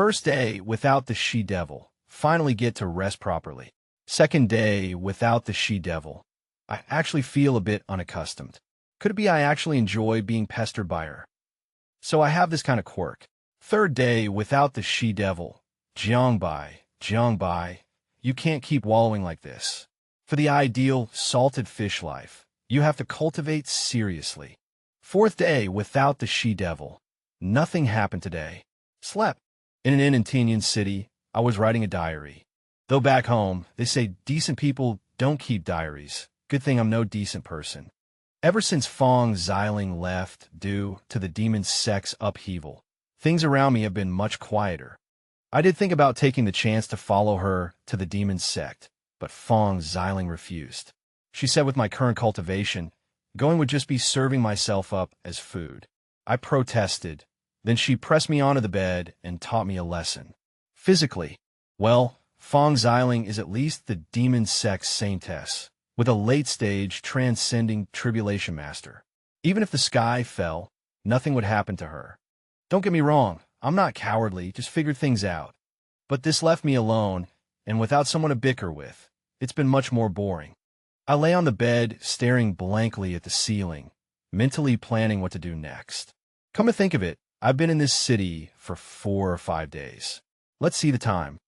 First day without the she-devil. Finally get to rest properly. Second day without the she-devil. I actually feel a bit unaccustomed. Could it be I actually enjoy being pestered by her? So I have this kind of quirk. Third day without the she-devil. Jiangbai, you can't keep wallowing like this. For the ideal salted fish life, you have to cultivate seriously. Fourth day without the she-devil. Nothing happened today. Slept. In an inn in Tianjin City, I was writing a diary. Though back home, they say decent people don't keep diaries. Good thing I'm no decent person. Ever since Fong Xiling left due to the demon sect's upheaval, things around me have been much quieter. I did think about taking the chance to follow her to the demon sect, but Fong Xiling refused. She said with my current cultivation, going would just be serving myself up as food. I protested. Then she pressed me onto the bed and taught me a lesson. Physically, well, Fong Xiling is at least the demon sect's saintess, with a late-stage transcending tribulation master. Even if the sky fell, nothing would happen to her. Don't get me wrong, I'm not cowardly, just figured things out. But this left me alone, and without someone to bicker with. It's been much more boring. I lay on the bed, staring blankly at the ceiling, mentally planning what to do next. Come to think of it, I've been in this city for 4 or 5 days. Let's see the time.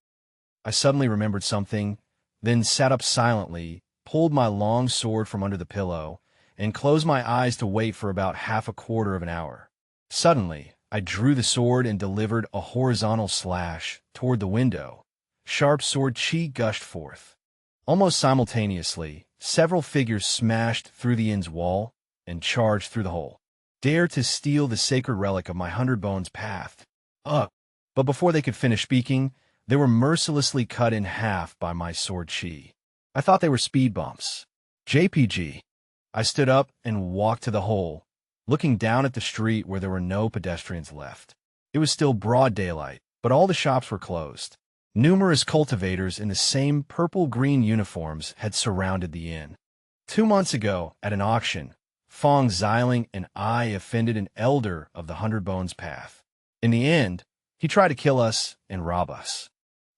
I suddenly remembered something, then sat up silently, pulled my long sword from under the pillow, and closed my eyes to wait for about half a quarter of an hour. Suddenly, I drew the sword and delivered a horizontal slash toward the window. Sharp sword chi gushed forth. Almost simultaneously, several figures smashed through the inn's wall and charged through the hole. Dare to steal the sacred relic of my 100 bones path. But before they could finish speaking, they were mercilessly cut in half by my sword chi. I thought they were speed bumps. JPG. I stood up and walked to the hole, looking down at the street where there were no pedestrians left. It was still broad daylight, but all the shops were closed. Numerous cultivators in the same purple-green uniforms had surrounded the inn. 2 months ago, at an auction, Fong Xiling and I offended an elder of the 100 Bones Path. In the end, he tried to kill us and rob us.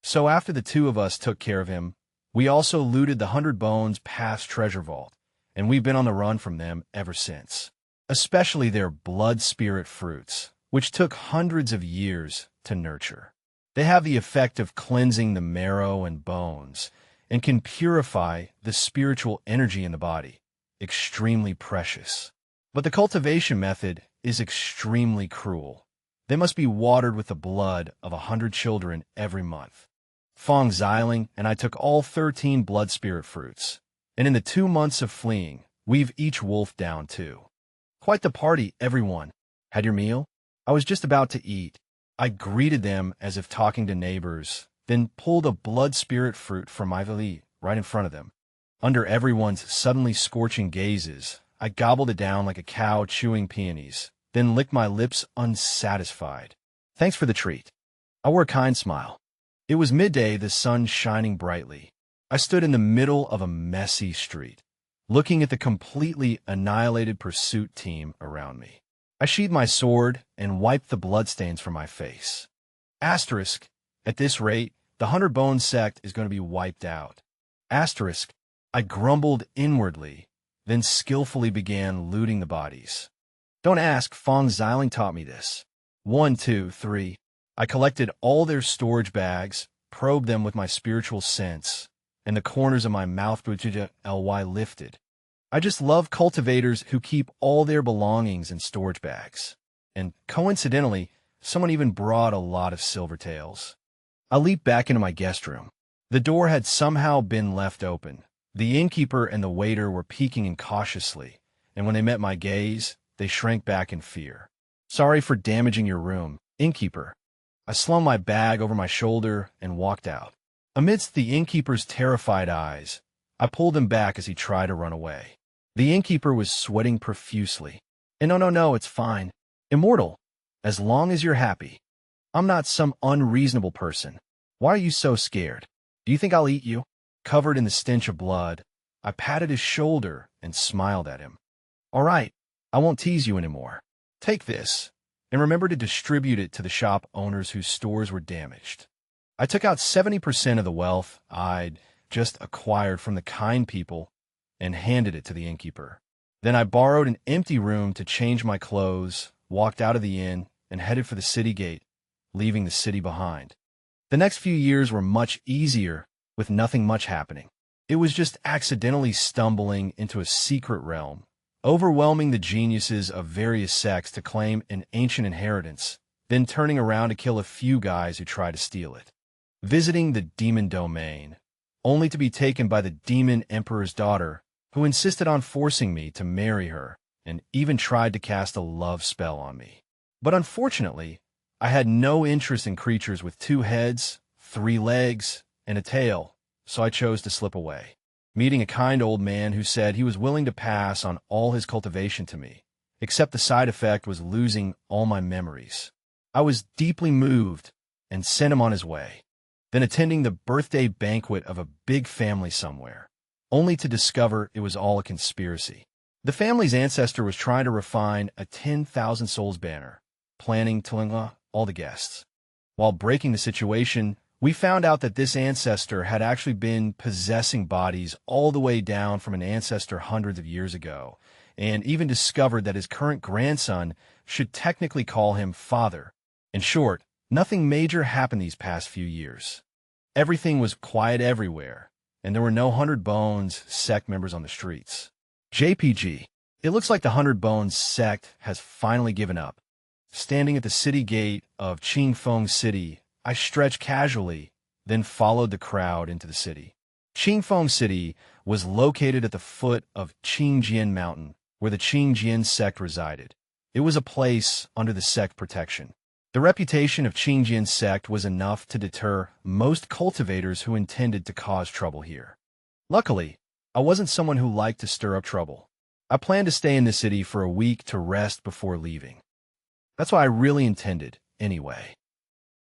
So after the two of us took care of him, we also looted the 100 Bones Path's treasure vault, and we've been on the run from them ever since. Especially their blood spirit fruits, which took hundreds of years to nurture. They have the effect of cleansing the marrow and bones, and can purify the spiritual energy in the body. Extremely precious. But the cultivation method is extremely cruel. They must be watered with the blood of 100 children every month. Fong Xiling and I took all 13 blood spirit fruits, and in the 2 months of fleeing, we've each wolfed down 2. Quite the party, everyone. Had your meal? I was just about to eat. I greeted them as if talking to neighbors, then pulled a blood spirit fruit from my valise right in front of them. Under everyone's suddenly scorching gazes, I gobbled it down like a cow chewing peonies, then licked my lips unsatisfied. Thanks for the treat. I wore a kind smile. It was midday, the sun shining brightly. I stood in the middle of a messy street, looking at the completely annihilated pursuit team around me. I sheathed my sword and wiped the bloodstains from my face. Asterisk, at this rate, the 100 Bones sect is going to be wiped out. Asterisk, I grumbled inwardly, then skillfully began looting the bodies. Don't ask, Fong Xiling taught me this. 1, 2, 3. I collected all their storage bags, probed them with my spiritual sense, and the corners of my mouth ly lifted. I just love cultivators who keep all their belongings in storage bags. And coincidentally, someone even brought a lot of silvertails. I leaped back into my guest room. The door had somehow been left open. The innkeeper and the waiter were peeking in cautiously, and when they met my gaze, they shrank back in fear. Sorry for damaging your room, innkeeper. I slung my bag over my shoulder and walked out. Amidst the innkeeper's terrified eyes, I pulled him back as he tried to run away. The innkeeper was sweating profusely. And no, it's fine. Immortal. As long as you're happy. I'm not some unreasonable person. Why are you so scared? Do you think I'll eat you? Covered in the stench of blood, I patted his shoulder and smiled at him. All right, I won't tease you anymore. Take this. and remembered to distribute it to the shop owners whose stores were damaged. I took out 70% of the wealth I'd just acquired from the kind people and handed it to the innkeeper. Then I borrowed an empty room to change my clothes, walked out of the inn, and headed for the city gate, leaving the city behind. The next few years were much easier, with nothing much happening. It was just accidentally stumbling into a secret realm, overwhelming the geniuses of various sects to claim an ancient inheritance, then turning around to kill a few guys who tried to steal it. Visiting the demon domain, only to be taken by the demon emperor's daughter, who insisted on forcing me to marry her and even tried to cast a love spell on me. But unfortunately, I had no interest in creatures with 2 heads, 3 legs, and a tail, so I chose to slip away, meeting a kind old man who said he was willing to pass on all his cultivation to me, except the side effect was losing all my memories. I was deeply moved and sent him on his way, then attending the birthday banquet of a big family somewhere, only to discover it was all a conspiracy. The family's ancestor was trying to refine a 10,000 souls banner, planning to all the guests. While breaking the situation, we found out that this ancestor had actually been possessing bodies all the way down from an ancestor hundreds of years ago, and even discovered that his current grandson should technically call him father. In short, nothing major happened these past few years. Everything was quiet everywhere, and there were no 100 Bones sect members on the streets. JPG. It looks like the 100 Bones sect has finally given up. Standing at the city gate of Qingfeng City, I stretched casually, then followed the crowd into the city. Qingfeng City was located at the foot of Qingjian Mountain, where the Qingjian sect resided. It was a place under the sect protection. The reputation of Qingjian sect was enough to deter most cultivators who intended to cause trouble here. Luckily, I wasn't someone who liked to stir up trouble. I planned to stay in the city for a week to rest before leaving. That's what I really intended, anyway.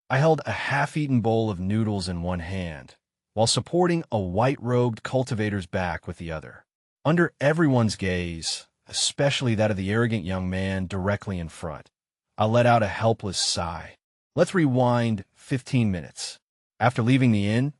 I held a half-eaten bowl of noodles in one hand, while supporting a white-robed cultivator's back with the other. Under everyone's gaze, especially that of the arrogant young man directly in front, I let out a helpless sigh. Let's rewind 15 minutes. After leaving the inn,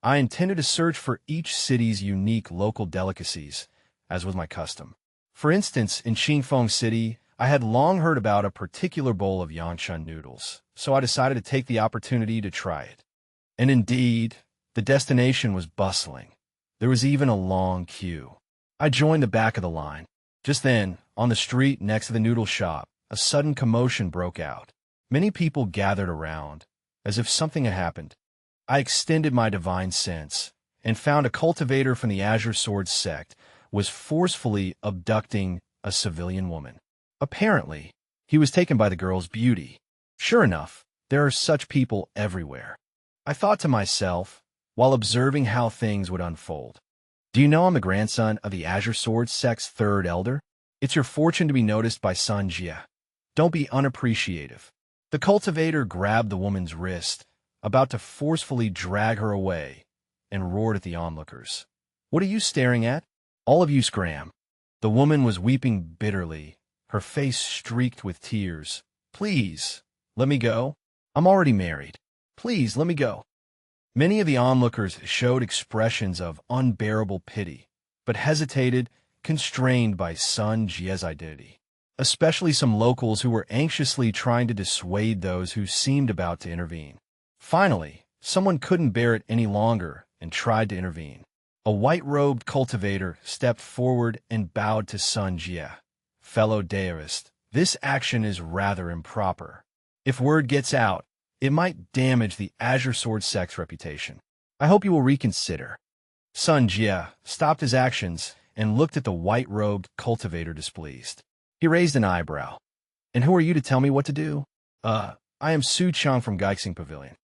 I intended to search for each city's unique local delicacies, as was my custom. For instance, in Qingfeng City, I had long heard about a particular bowl of Yangshan noodles, so I decided to take the opportunity to try it. And indeed, the destination was bustling. There was even a long queue. I joined the back of the line. Just then, on the street next to the noodle shop, a sudden commotion broke out. Many people gathered around, as if something had happened. I extended my divine sense and found a cultivator from the Azure Sword sect was forcefully abducting a civilian woman. Apparently, he was taken by the girl's beauty. Sure enough, there are such people everywhere. I thought to myself, while observing how things would unfold. Do you know I'm the grandson of the Azure Sword sect's 3rd elder? It's your fortune to be noticed by Sun Jia. Don't be unappreciative. The cultivator grabbed the woman's wrist, about to forcefully drag her away, and roared at the onlookers. What are you staring at? All of you scram. The woman was weeping bitterly, her face streaked with tears. Please, let me go. I'm already married. Please, let me go. Many of the onlookers showed expressions of unbearable pity, but hesitated, constrained by Sun Jia's identity. Especially some locals who were anxiously trying to dissuade those who seemed about to intervene. Finally, someone couldn't bear it any longer and tried to intervene. A white-robed cultivator stepped forward and bowed to Sun Jia. Fellow Daoist, this action is rather improper. If word gets out, it might damage the Azure Sword sect's reputation. I hope you will reconsider. Sun Jia stopped his actions and looked at the white-robed cultivator displeased. He raised an eyebrow. And who are you to tell me what to do? I am Su Chang from Geixing Pavilion.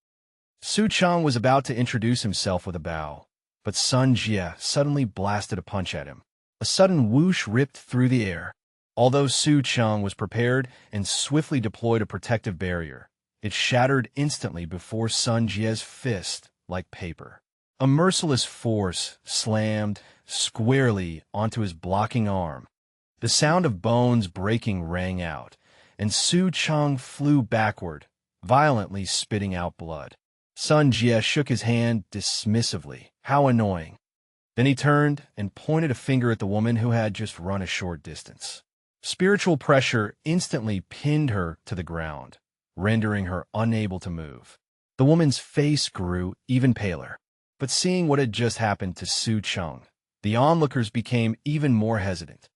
Su Chang was about to introduce himself with a bow, but Sun Jia suddenly blasted a punch at him. A sudden whoosh ripped through the air. Although Su Chang was prepared and swiftly deployed a protective barrier, it shattered instantly before Sun Jia's fist like paper. A merciless force slammed squarely onto his blocking arm. The sound of bones breaking rang out, and Su Cheng flew backward, violently spitting out blood. Sun Jie shook his hand dismissively. How annoying. Then he turned and pointed a finger at the woman who had just run a short distance. Spiritual pressure instantly pinned her to the ground, rendering her unable to move. The woman's face grew even paler. But seeing what had just happened to Su Cheng, the onlookers became even more hesitant.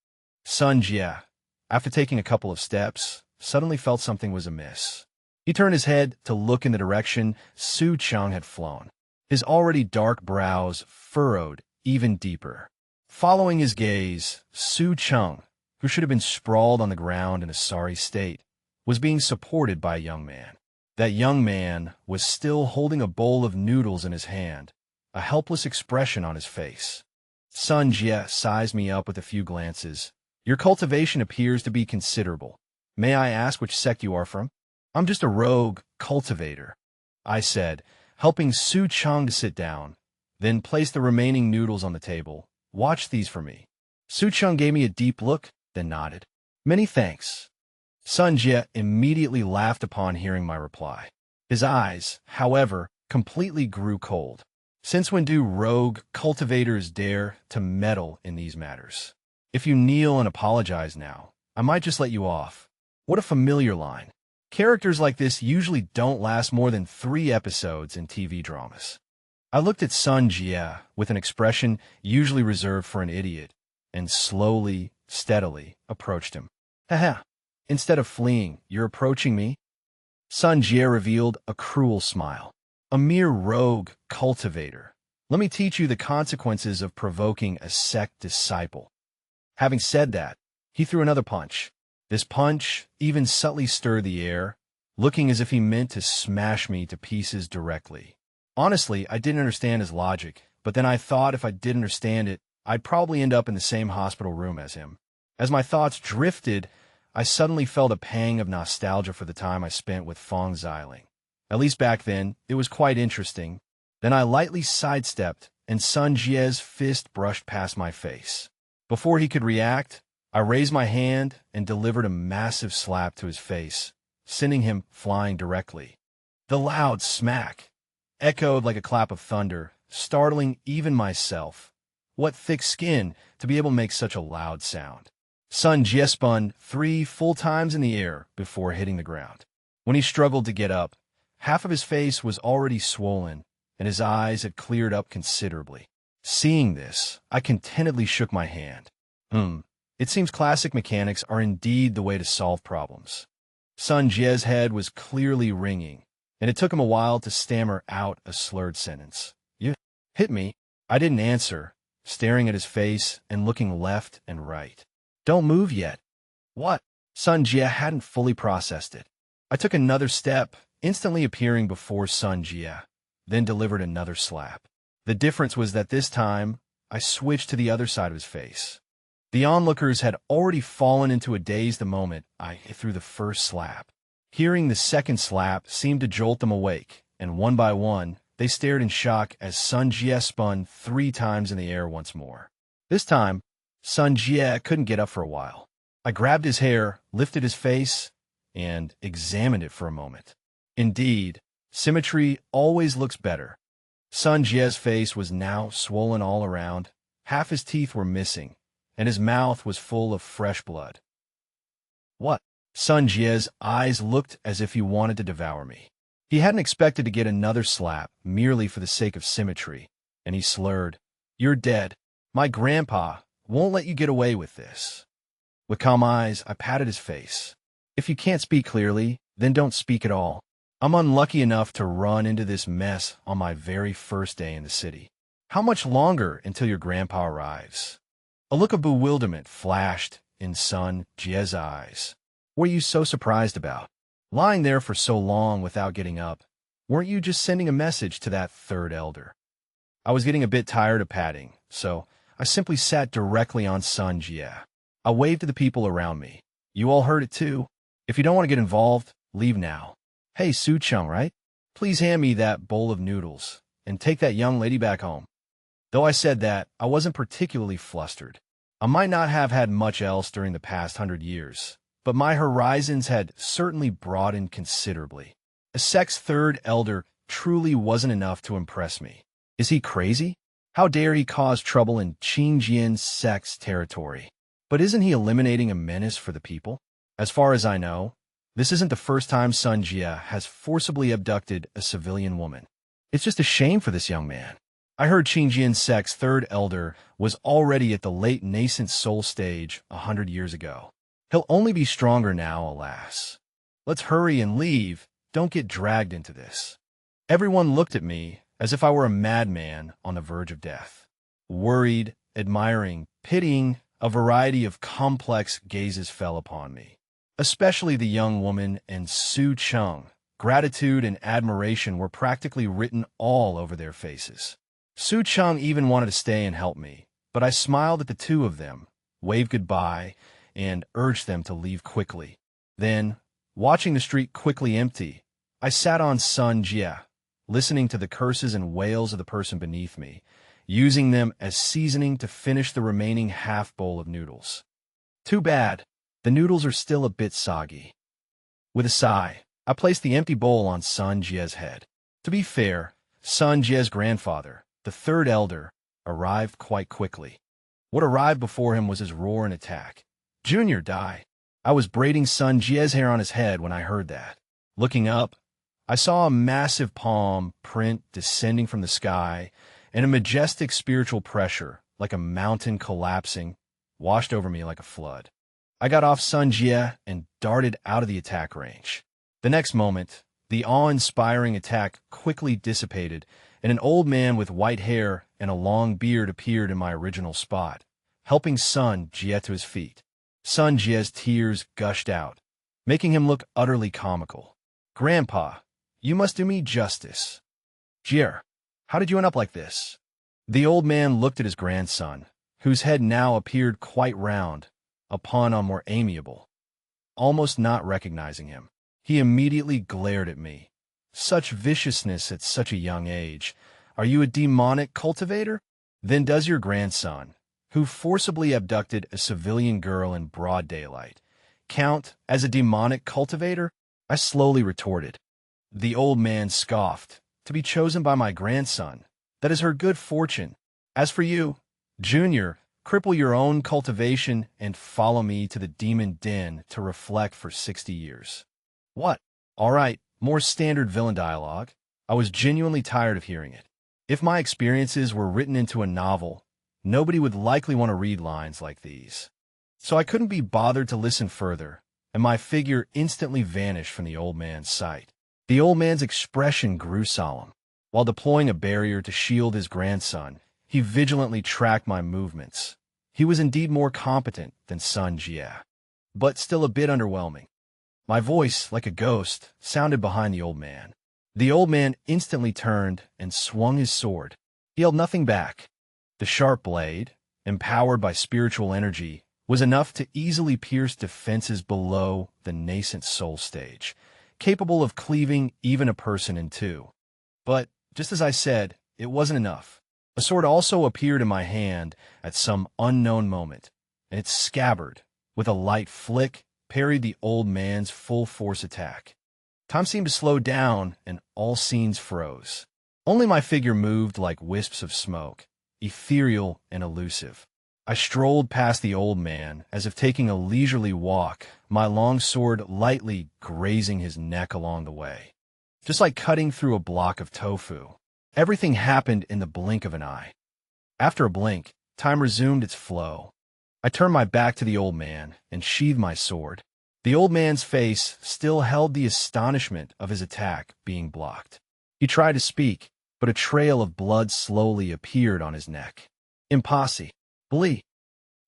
Sun Jie, after taking a couple of steps, suddenly felt something was amiss. He turned his head to look in the direction Su Cheng had flown. His already dark brows furrowed even deeper. Following his gaze, Su Cheng, who should have been sprawled on the ground in a sorry state, was being supported by a young man. That young man was still holding a bowl of noodles in his hand, a helpless expression on his face. Sun Jie sized me up with a few glances. Your cultivation appears to be considerable. May I ask which sect you are from? I'm just a rogue cultivator, I said, helping Su Cheng to sit down, then placed the remaining noodles on the table. Watch these for me. Su Cheng gave me a deep look, then nodded. Many thanks. Sun Jie immediately laughed upon hearing my reply. His eyes, however, completely grew cold. Since when do rogue cultivators dare to meddle in these matters? If you kneel and apologize now, I might just let you off. What a familiar line. Characters like this usually don't last more than 3 episodes in TV dramas. I looked at Sun Jie with an expression usually reserved for an idiot, and slowly, steadily approached him. Haha, instead of fleeing, you're approaching me? Sun Jie revealed a cruel smile. A mere rogue cultivator. Let me teach you the consequences of provoking a sect disciple. Having said that, he threw another punch. This punch even subtly stirred the air, looking as if he meant to smash me to pieces directly. Honestly, I didn't understand his logic, but then I thought if I did understand it, I'd probably end up in the same hospital room as him. As my thoughts drifted, I suddenly felt a pang of nostalgia for the time I spent with Fong Xiling. At least back then, it was quite interesting. Then I lightly sidestepped, and Sun Jie's fist brushed past my face. Before he could react, I raised my hand and delivered a massive slap to his face, sending him flying directly. The loud smack echoed like a clap of thunder, startling even myself. What thick skin to be able to make such a loud sound. Sun Jie spun 3 full times in the air before hitting the ground. When he struggled to get up, half of his face was already swollen, and his eyes had cleared up considerably. Seeing this, I contentedly shook my hand. It seems classic mechanics are indeed the way to solve problems. Sun Jie's head was clearly ringing, and it took him a while to stammer out a slurred sentence. You hit me? I didn't answer, staring at his face and looking left and right. Don't move yet. What? Sun Jie hadn't fully processed it. I took another step, instantly appearing before Sun Jie, then delivered another slap. The difference was that this time, I switched to the other side of his face. The onlookers had already fallen into a daze the moment I threw the first slap. Hearing the second slap seemed to jolt them awake, and one by one, they stared in shock as Sun Jie spun 3 times in the air once more. This time, Sun Jie couldn't get up for a while. I grabbed his hair, lifted his face, and examined it for a moment. Indeed, symmetry always looks better. Sun Jie's face was now swollen all around, half his teeth were missing, and his mouth was full of fresh blood. What? Sun Jie's eyes looked as if he wanted to devour me. He hadn't expected to get another slap merely for the sake of symmetry, and he slurred, "You're dead. My grandpa won't let you get away with this." With calm eyes, I patted his face. If you can't speak clearly, then don't speak at all. I'm unlucky enough to run into this mess on my very first day in the city. How much longer until your grandpa arrives? A look of bewilderment flashed in Sun Jie's eyes. What are you so surprised about? Lying there for so long without getting up, weren't you just sending a message to that third elder? I was getting a bit tired of patting, so I simply sat directly on Sun Jie. I waved to the people around me. You all heard it too. If you don't want to get involved, leave now. Hey, Su Cheng, right? Please hand me that bowl of noodles, and take that young lady back home. Though I said that, I wasn't particularly flustered. I might not have had much else during the past 100 years, but my horizons had certainly broadened considerably. A sect's third elder truly wasn't enough to impress me. Is he crazy? How dare he cause trouble in Qingjian's sect's territory? But isn't he eliminating a menace for the people? As far as I know, this isn't the first time Sun Jie has forcibly abducted a civilian woman. It's just a shame for this young man. I heard Qingjian sect's third elder was already at the late nascent soul stage 100 years ago. He'll only be stronger now, alas. Let's hurry and leave. Don't get dragged into this. Everyone looked at me as if I were a madman on the verge of death. Worried, admiring, pitying, a variety of complex gazes fell upon me. Especially the young woman and Su Cheng. Gratitude and admiration were practically written all over their faces. Su Cheng even wanted to stay and help me, but I smiled at the two of them, waved goodbye, and urged them to leave quickly. Then, watching the street quickly empty, I sat on Sun Jie, listening to the curses and wails of the person beneath me, using them as seasoning to finish the remaining half bowl of noodles. Too bad, the noodles are still a bit soggy. With a sigh, I placed the empty bowl on Sun Jie's head. To be fair, Sun Jie's grandfather, the third elder, arrived quite quickly. What arrived before him was his roar and attack. Junior, die. I was braiding Sun Jie's hair on his head when I heard that. Looking up, I saw a massive palm print descending from the sky, and a majestic spiritual pressure, like a mountain collapsing, washed over me like a flood. I got off Sun Jie and darted out of the attack range. The next moment, the awe-inspiring attack quickly dissipated, and an old man with white hair and a long beard appeared in my original spot, helping Sun Jie to his feet. Sun Jie's tears gushed out, making him look utterly comical. Grandpa, you must do me justice. Jie, how did you end up like this? The old man looked at his grandson, whose head now appeared quite round, upon a more amiable. Almost not recognizing him, he immediately glared at me. Such viciousness at such a young age. Are you a demonic cultivator? Then does your grandson, who forcibly abducted a civilian girl in broad daylight, count as a demonic cultivator? I slowly retorted. The old man scoffed. To be chosen by my grandson, that is her good fortune. As for you, Junior, cripple your own cultivation and follow me to the demon den to reflect for 60 years. What? All right, more standard villain dialogue. I was genuinely tired of hearing it. If my experiences were written into a novel, nobody would likely want to read lines like these. So I couldn't be bothered to listen further, and my figure instantly vanished from the old man's sight. The old man's expression grew solemn. While deploying a barrier to shield his grandson, he vigilantly tracked my movements. He was indeed more competent than Sun Jie, but still a bit underwhelming. My voice, like a ghost, sounded behind the old man. The old man instantly turned and swung his sword. He held nothing back. The sharp blade, empowered by spiritual energy, was enough to easily pierce defenses below the nascent soul stage, capable of cleaving even a person in two. But, just as I said, it wasn't enough. A sword also appeared in my hand at some unknown moment, and its scabbard, with a light flick, parried the old man's full-force attack. Time seemed to slow down, and all scenes froze. Only my figure moved like wisps of smoke, ethereal and elusive. I strolled past the old man as if taking a leisurely walk, my long sword lightly grazing his neck along the way. Just like cutting through a block of tofu. Everything happened in the blink of an eye. After a blink, time resumed its flow. I turned my back to the old man and sheathed my sword. The old man's face still held the astonishment of his attack being blocked. He tried to speak, but a trail of blood slowly appeared on his neck. Impossible.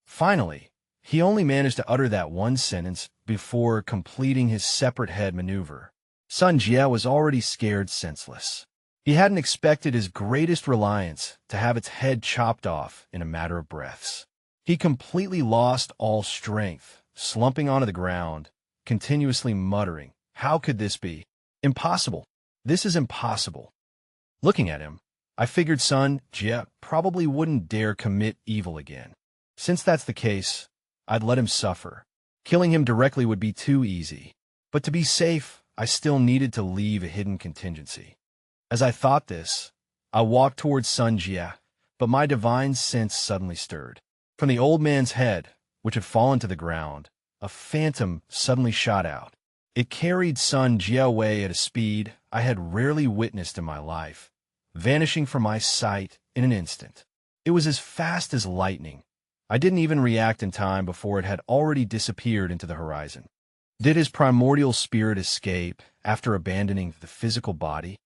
Finally, he only managed to utter that one sentence before completing his separate head maneuver. Sun Jie was already scared senseless. He hadn't expected his greatest reliance to have its head chopped off in a matter of breaths. He completely lost all strength, slumping onto the ground, continuously muttering, "How could this be? Impossible. This is impossible." Looking at him, I figured Sun Jie probably wouldn't dare commit evil again. Since that's the case, I'd let him suffer. Killing him directly would be too easy. But to be safe, I still needed to leave a hidden contingency. As I thought this, I walked towards Sun Jie, but my divine sense suddenly stirred. From the old man's head, which had fallen to the ground, a phantom suddenly shot out. It carried Sun Jie away at a speed I had rarely witnessed in my life, vanishing from my sight in an instant. It was as fast as lightning. I didn't even react in time before it had already disappeared into the horizon. Did his primordial spirit escape after abandoning the physical body?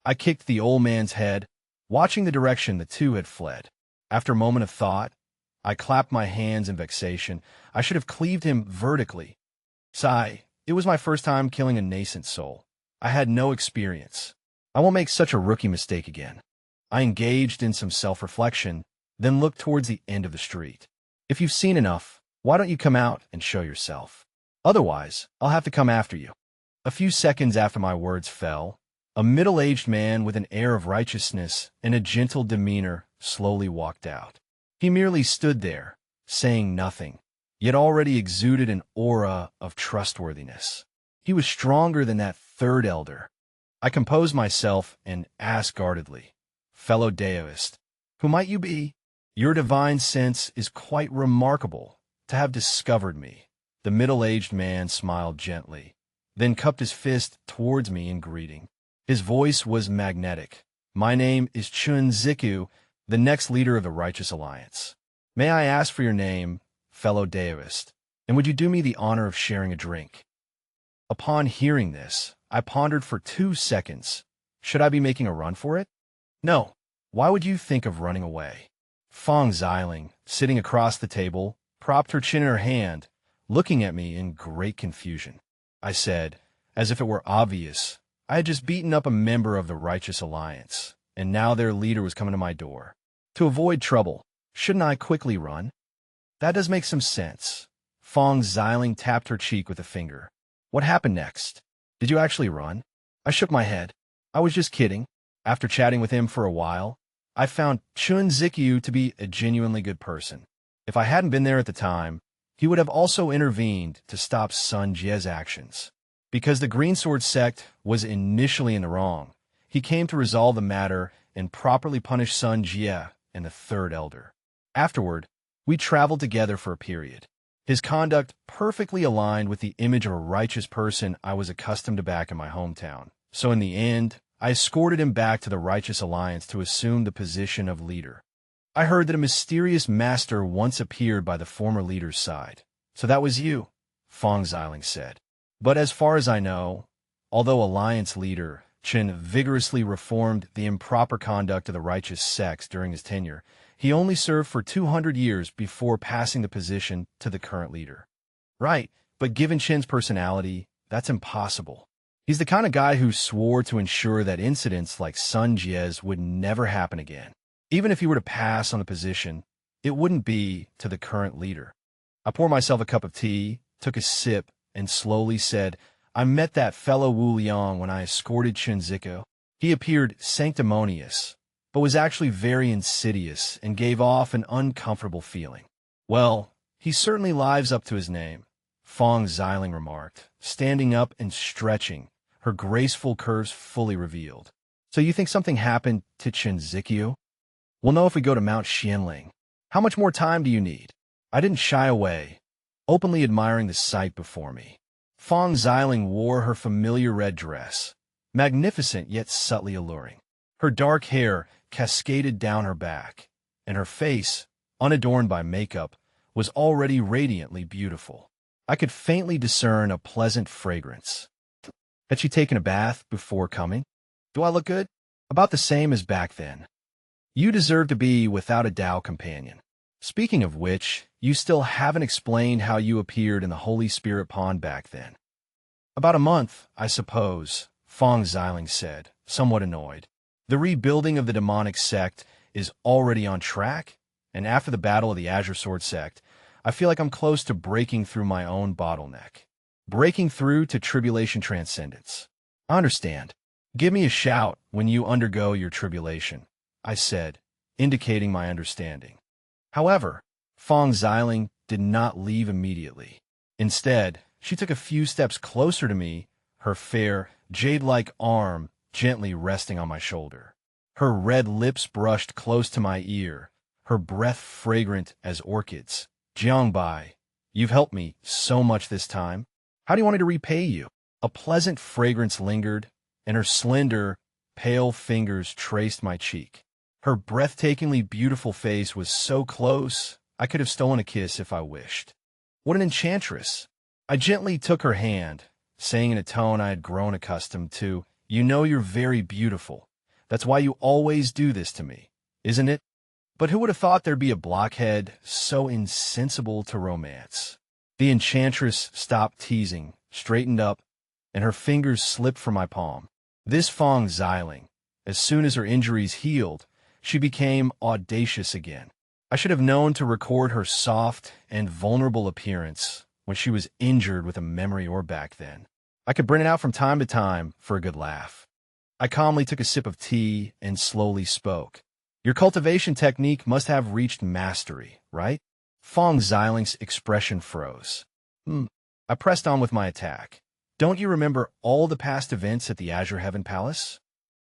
I kicked the old man's head, watching the direction the two had fled. After a moment of thought, I clapped my hands in vexation. I should have cleaved him vertically. Sigh, it was my first time killing a nascent soul. I had no experience. I won't make such a rookie mistake again. I engaged in some self-reflection, then looked towards the end of the street. If you've seen enough, why don't you come out and show yourself? Otherwise, I'll have to come after you. A few seconds after my words fell, a middle-aged man with an air of righteousness and a gentle demeanor slowly walked out. He merely stood there, saying nothing, yet already exuded an aura of trustworthiness. He was stronger than that third elder. I composed myself and asked guardedly, "Fellow Daoist, who might you be? Your divine sense is quite remarkable to have discovered me." The middle-aged man smiled gently, then cupped his fist towards me in greeting. His voice was magnetic. "My name is Chun Ziku, the next leader of the Righteous Alliance. May I ask for your name, fellow Daoist, and would you do me the honor of sharing a drink?" Upon hearing this, I pondered for 2 seconds. Should I be making a run for it? No. Why would you think of running away? Fong Xiling, sitting across the table, propped her chin in her hand, looking at me in great confusion. I said, as if it were obvious, I had just beaten up a member of the Righteous Alliance, and now their leader was coming to my door. To avoid trouble, shouldn't I quickly run? That does make some sense. Fong Xiling tapped her cheek with a finger. What happened next? Did you actually run? I shook my head. I was just kidding. After chatting with him for a while, I found Chun Ziku to be a genuinely good person. If I hadn't been there at the time, he would have also intervened to stop Sun Jie's actions. Because the Greensword sect was initially in the wrong, he came to resolve the matter and properly punish Sun Jie and the third elder. Afterward, we traveled together for a period. His conduct perfectly aligned with the image of a righteous person I was accustomed to back in my hometown. So in the end, I escorted him back to the Righteous Alliance to assume the position of leader. I heard that a mysterious master once appeared by the former leader's side. So that was you, Fong Xiling said. But as far as I know, although Alliance leader, Chen vigorously reformed the improper conduct of the righteous sects during his tenure, he only served for 200 years before passing the position to the current leader. Right, but given Chen's personality, that's impossible. He's the kind of guy who swore to ensure that incidents like Sun Jie's would never happen again. Even if he were to pass on the position, it wouldn't be to the current leader. I poured myself a cup of tea, took a sip, and slowly said, I met that fellow Wu Liang when I escorted Chun Ziku. He appeared sanctimonious, but was actually very insidious and gave off an uncomfortable feeling. Well, he certainly lives up to his name, Fong Xiling remarked, standing up and stretching, her graceful curves fully revealed. So you think something happened to Chun Ziku? We'll know if we go to Mount Xianling. How much more time do you need? I didn't shy away, openly admiring the sight before me. Fong Xiling wore her familiar red dress, magnificent yet subtly alluring. Her dark hair cascaded down her back, and her face, unadorned by makeup, was already radiantly beautiful. I could faintly discern a pleasant fragrance. Had she taken a bath before coming? Do I look good? About the same as back then. You deserve to be without a doubt companion. Speaking of which, you still haven't explained how you appeared in the Holy Spirit Pond back then. About a month, I suppose, Fong Xiling said, somewhat annoyed. The rebuilding of the demonic sect is already on track, and after the battle of the Azure Sword sect, I feel like I'm close to breaking through my own bottleneck. Breaking through to Tribulation Transcendence. I understand. Give me a shout when you undergo your tribulation, I said, indicating my understanding. However, Fong Xiling did not leave immediately. Instead, she took a few steps closer to me, her fair, jade-like arm gently resting on my shoulder. Her red lips brushed close to my ear, her breath fragrant as orchids. "Jiangbai, you've helped me so much this time. How do you want me to repay you?" A pleasant fragrance lingered, and her slender, pale fingers traced my cheek. Her breathtakingly beautiful face was so close, I could have stolen a kiss if I wished. What an enchantress! I gently took her hand, saying in a tone I had grown accustomed to, "You know you're very beautiful. That's why you always do this to me, isn't it?" But who would have thought there'd be a blockhead so insensible to romance? The enchantress stopped teasing, straightened up, and her fingers slipped from my palm. This Fong Xiling, as soon as her injuries healed, she became audacious again. I should have known to record her soft and vulnerable appearance when she was injured with a memory or back then. I could bring it out from time to time for a good laugh. I calmly took a sip of tea and slowly spoke. "Your cultivation technique must have reached mastery, right?" Fong Xiling's expression froze. I pressed on with my attack. "Don't you remember all the past events at the Azure Heaven Palace?"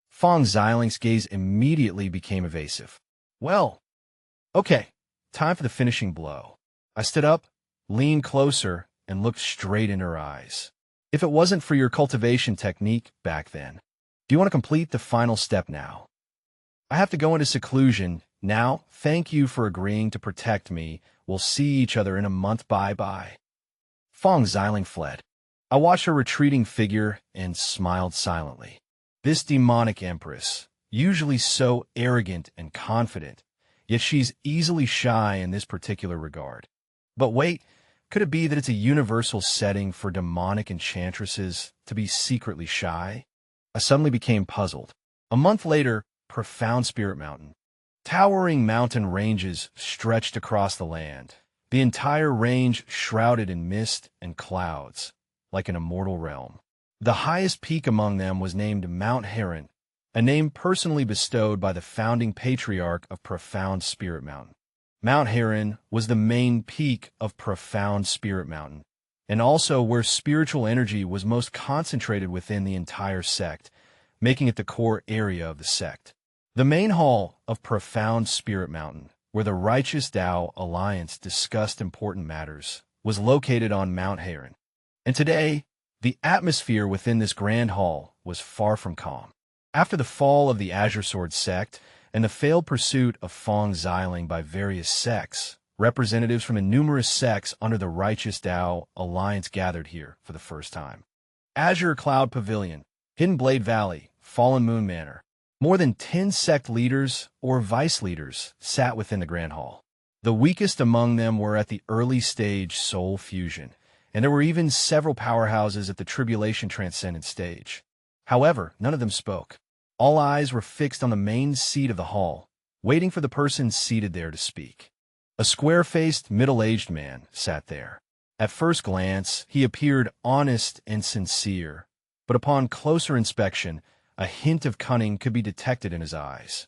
Fong Xiling's gaze immediately became evasive. "Well, okay, time for the finishing blow." I stood up, leaned closer, and looked straight in her eyes. "If it wasn't for your cultivation technique back then, do you want to complete the final step now? I have to go into seclusion now. Thank you for agreeing to protect me. We'll see each other in a month. Bye-bye." Fong Xiling fled. I watched her retreating figure and smiled silently. This demonic empress, usually so arrogant and confident, yet she's easily shy in this particular regard. But wait, could it be that it's a universal setting for demonic enchantresses to be secretly shy? I suddenly became puzzled. A month later, Profound Spirit Mountain. Towering mountain ranges stretched across the land, the entire range shrouded in mist and clouds, like an immortal realm. The highest peak among them was named Mount Heron, a name personally bestowed by the founding patriarch of Profound Spirit Mountain. Mount Heron was the main peak of Profound Spirit Mountain, and also where spiritual energy was most concentrated within the entire sect, making it the core area of the sect. The main hall of Profound Spirit Mountain, where the Righteous Tao Alliance discussed important matters, was located on Mount Heron. And today, the atmosphere within this grand hall was far from calm. After the fall of the Azure Sword sect and the failed pursuit of Fong Xiling by various sects, representatives from the numerous sects under the Righteous Tao Alliance gathered here for the first time. Azure Cloud Pavilion, Hidden Blade Valley, Fallen Moon Manor. More than 10 sect leaders or vice leaders sat within the Grand Hall. The weakest among them were at the early stage Soul Fusion, and there were even several powerhouses at the Tribulation Transcendent stage. However, none of them spoke. All eyes were fixed on the main seat of the hall, waiting for the person seated there to speak. A square-faced, middle-aged man sat there. At first glance, he appeared honest and sincere, but upon closer inspection, a hint of cunning could be detected in his eyes.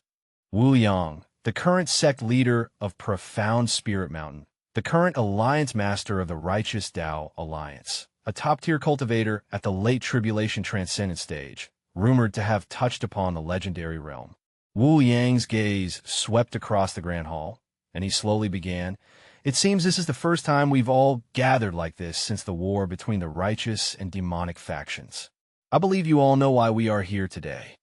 Wu Yang, the current sect leader of Profound Spirit Mountain, the current alliance master of the Righteous Tao Alliance, a top-tier cultivator at the late Tribulation Transcendent stage, rumored to have touched upon the legendary realm. Wu Yang's gaze swept across the Grand Hall, and he slowly began, "It seems this is the first time we've all gathered like this since the war between the righteous and demonic factions. I believe you all know why we are here today."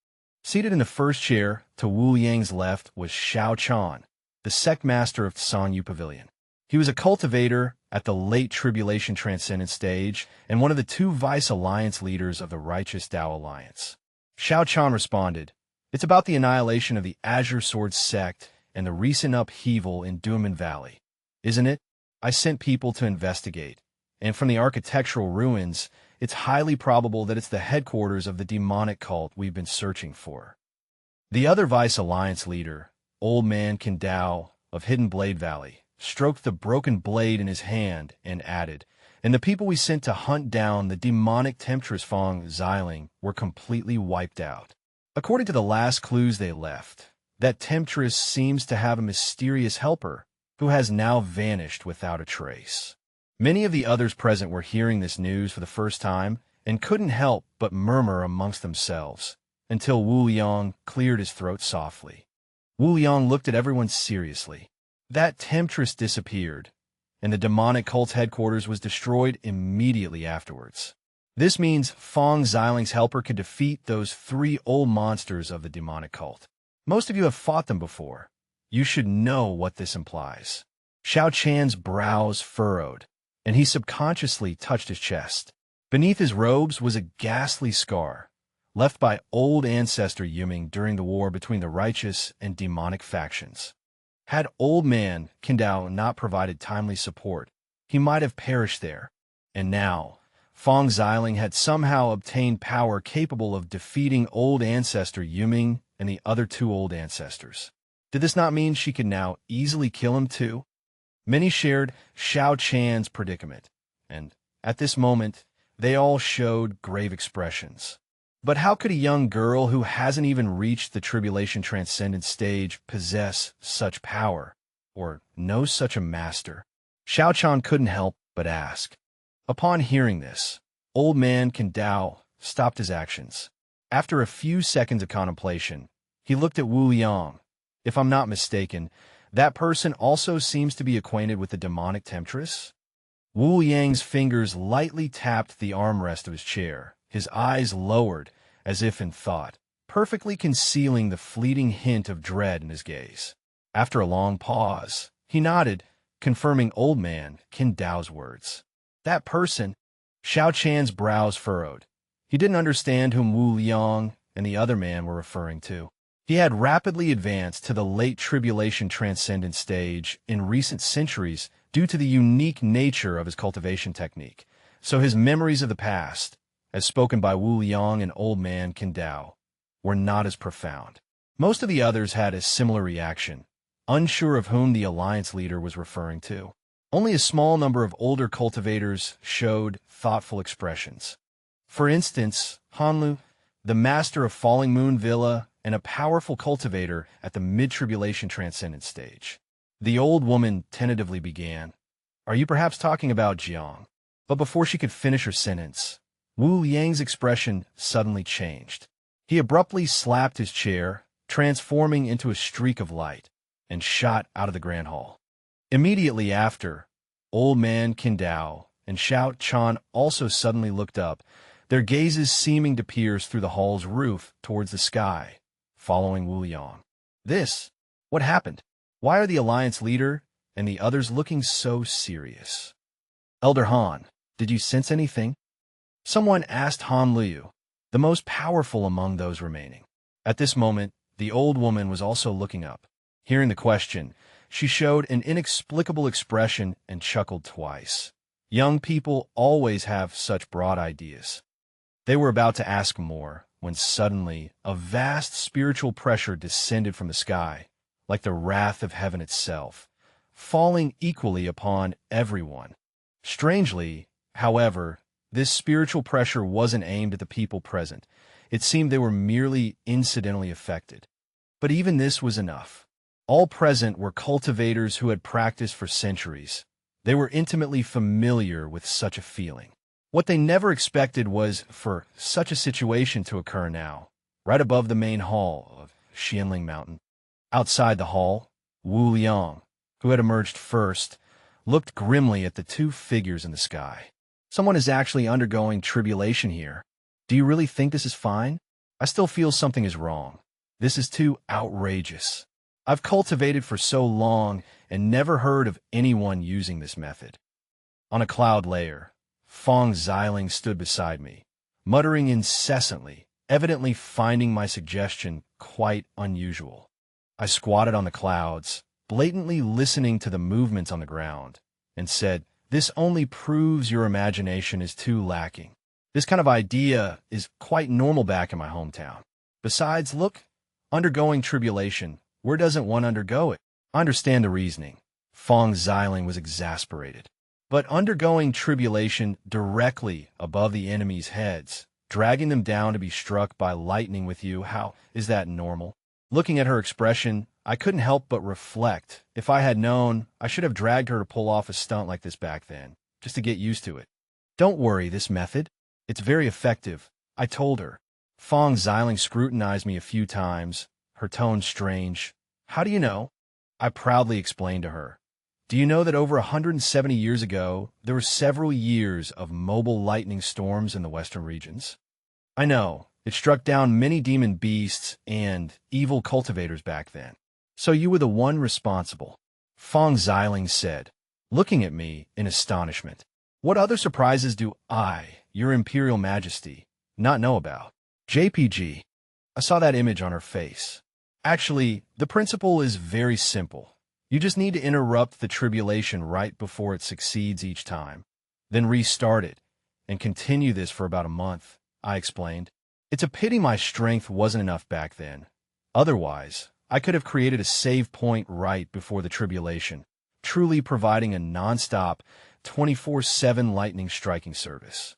Seated in the first chair, to Wu Yang's left, was Xiao Chan, the sect master of Sanyu Pavilion. He was a cultivator at the late Tribulation Transcendent stage and one of the two vice alliance leaders of the Righteous Tao Alliance. Xiao Chan responded, "It's about the annihilation of the Azure Sword sect and the recent upheaval in Duomen Valley, isn't it? I sent people to investigate, and from the architectural ruins, it's highly probable that it's the headquarters of the demonic cult we've been searching for." The other Vice Alliance leader, Old Man Kindao of Hidden Blade Valley, stroked the broken blade in his hand and added, "And the people we sent to hunt down the demonic temptress Fong Xiling were completely wiped out. According to the last clues they left, that temptress seems to have a mysterious helper who has now vanished without a trace." Many of the others present were hearing this news for the first time and couldn't help but murmur amongst themselves, until Wu Liang cleared his throat softly. Wu Liang looked at everyone seriously. That temptress disappeared, and the demonic cult's headquarters was destroyed immediately afterwards. This means Fong Xiling's helper could defeat those 3 old monsters of the demonic cult. Most of you have fought them before. You should know what this implies. Xiao Chan's brows furrowed, and he subconsciously touched his chest. Beneath his robes was a ghastly scar, left by old ancestor Yuming during the war between the righteous and demonic factions. Had old man Qindao not provided timely support, he might have perished there. And now, Fong Xiling had somehow obtained power capable of defeating old ancestor Yuming and the other 2 old ancestors. Did this not mean she could now easily kill him too? Many shared Xiao Chan's predicament, and at this moment, they all showed grave expressions. But how could a young girl who hasn't even reached the Tribulation Transcendent stage possess such power, or know such a master? Xiao Chan couldn't help but ask. Upon hearing this, old man Qindao stopped his actions. After a few seconds of contemplation, he looked at Wu Liang. If I'm not mistaken, that person also seems to be acquainted with the demonic temptress? Wu Yang's fingers lightly tapped the armrest of his chair, his eyes lowered as if in thought, perfectly concealing the fleeting hint of dread in his gaze. After a long pause, he nodded, confirming old man Qindao's words. That person, Xiao Chan's brows furrowed. He didn't understand whom Wu Liang and the other man were referring to. He had rapidly advanced to the late Tribulation Transcendent stage in recent centuries due to the unique nature of his cultivation technique, so his memories of the past, as spoken by Wu Liang and old man Qindao, were not as profound. Most of the others had a similar reaction, unsure of whom the alliance leader was referring to. Only a small number of older cultivators showed thoughtful expressions. For instance, Hanlu, the master of Falling Moon Villa and a powerful cultivator at the mid-tribulation transcendent stage. The old woman tentatively began, "Are you perhaps talking about Jiang?" But before she could finish her sentence, Wu Liang's expression suddenly changed. He abruptly slapped his chair, transforming into a streak of light, and shot out of the grand hall. Immediately after, old man Qindao and Xiao Chan also suddenly looked up, their gazes seeming to pierce through the hall's roof towards the sky, following Wu Liang. What happened? Why are the alliance leader and the others looking so serious? Elder Han, did you sense anything? Someone asked Han Liu, the most powerful among those remaining. At this moment, the old woman was also looking up. Hearing the question, she showed an inexplicable expression and chuckled twice. Young people always have such broad ideas. They were about to ask more, when suddenly a vast spiritual pressure descended from the sky, like the wrath of heaven itself, falling equally upon everyone. Strangely, however, this spiritual pressure wasn't aimed at the people present. It seemed they were merely incidentally affected. But even this was enough. All present were cultivators who had practiced for centuries. They were intimately familiar with such a feeling. What they never expected was for such a situation to occur now, right above the main hall of Xianling Mountain. Outside the hall, Wu Liang, who had emerged first, looked grimly at the 2 figures in the sky. Someone is actually undergoing tribulation here. Do you really think this is fine? I still feel something is wrong. This is too outrageous. I've cultivated for so long and never heard of anyone using this method. On a cloud layer, Fong Xiling stood beside me, muttering incessantly, evidently finding my suggestion quite unusual. I squatted on the clouds, blatantly listening to the movements on the ground, and said, "This only proves your imagination is too lacking. This kind of idea is quite normal back in my hometown. Besides, look, undergoing tribulation, where doesn't one undergo it? I understand the reasoning." Fong Xiling was exasperated. But undergoing tribulation directly above the enemy's heads, dragging them down to be struck by lightning with you, how is that normal? Looking at her expression, I couldn't help but reflect. If I had known, I should have dragged her to pull off a stunt like this back then. just to get used to it. Don't worry, this method, it's very effective, I told her. Fong Xiling scrutinized me a few times, her tone strange. How do you know? I proudly explained to her. Do you know that over 170 years ago, there were several years of mobile lightning storms in the western regions? I know, it struck down many demon beasts and evil cultivators back then. So you were the one responsible, Fong Xiling said, looking at me in astonishment. What other surprises do I, your Imperial Majesty, not know about? JPG. I saw that image on her face. Actually, the principle is very simple. You just need to interrupt the tribulation right before it succeeds each time, then restart it, and continue this for about a month, I explained. It's a pity my strength wasn't enough back then. Otherwise, I could have created a save point right before the tribulation, truly providing a non-stop, 24/7 lightning striking service.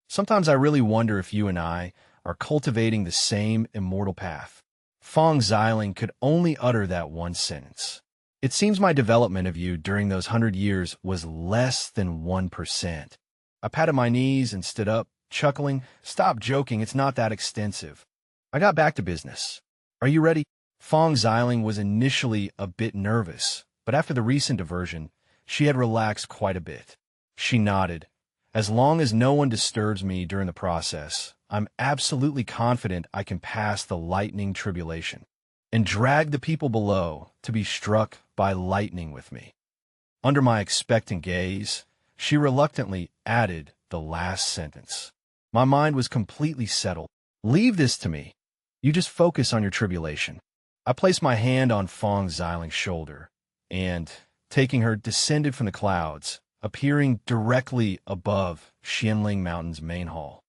Sometimes I really wonder if you and I are cultivating the same immortal path. Fong Xiling could only utter that one sentence. It seems my development of you during those 100 years was less than 1%. I patted my knees and stood up, chuckling. Stop joking, it's not that extensive. I got back to business. Are you ready? Fong Xiling was initially a bit nervous, but after the recent diversion, she had relaxed quite a bit. She nodded. As long as no one disturbs me during the process, I'm absolutely confident I can pass the lightning tribulation and drag the people below to be struck by lightning with me. Under my expectant gaze, she reluctantly added the last sentence. My mind was completely settled. Leave this to me. You just focus on your tribulation. I placed my hand on Fong Xiling's shoulder and, taking her, descended from the clouds, appearing directly above Xianling Mountain's main hall.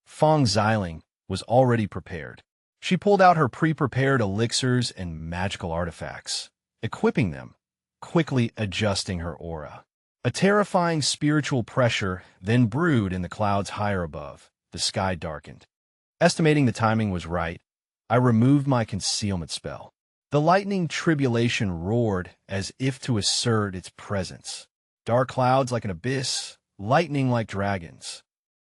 Fong Xiling was already prepared. She pulled out her pre-prepared elixirs and magical artifacts, equipping them, quickly adjusting her aura. A terrifying spiritual pressure then brewed in the clouds higher above. The sky darkened. Estimating the timing was right, I removed my concealment spell. The lightning tribulation roared as if to assert its presence. Dark clouds like an abyss, lightning like dragons.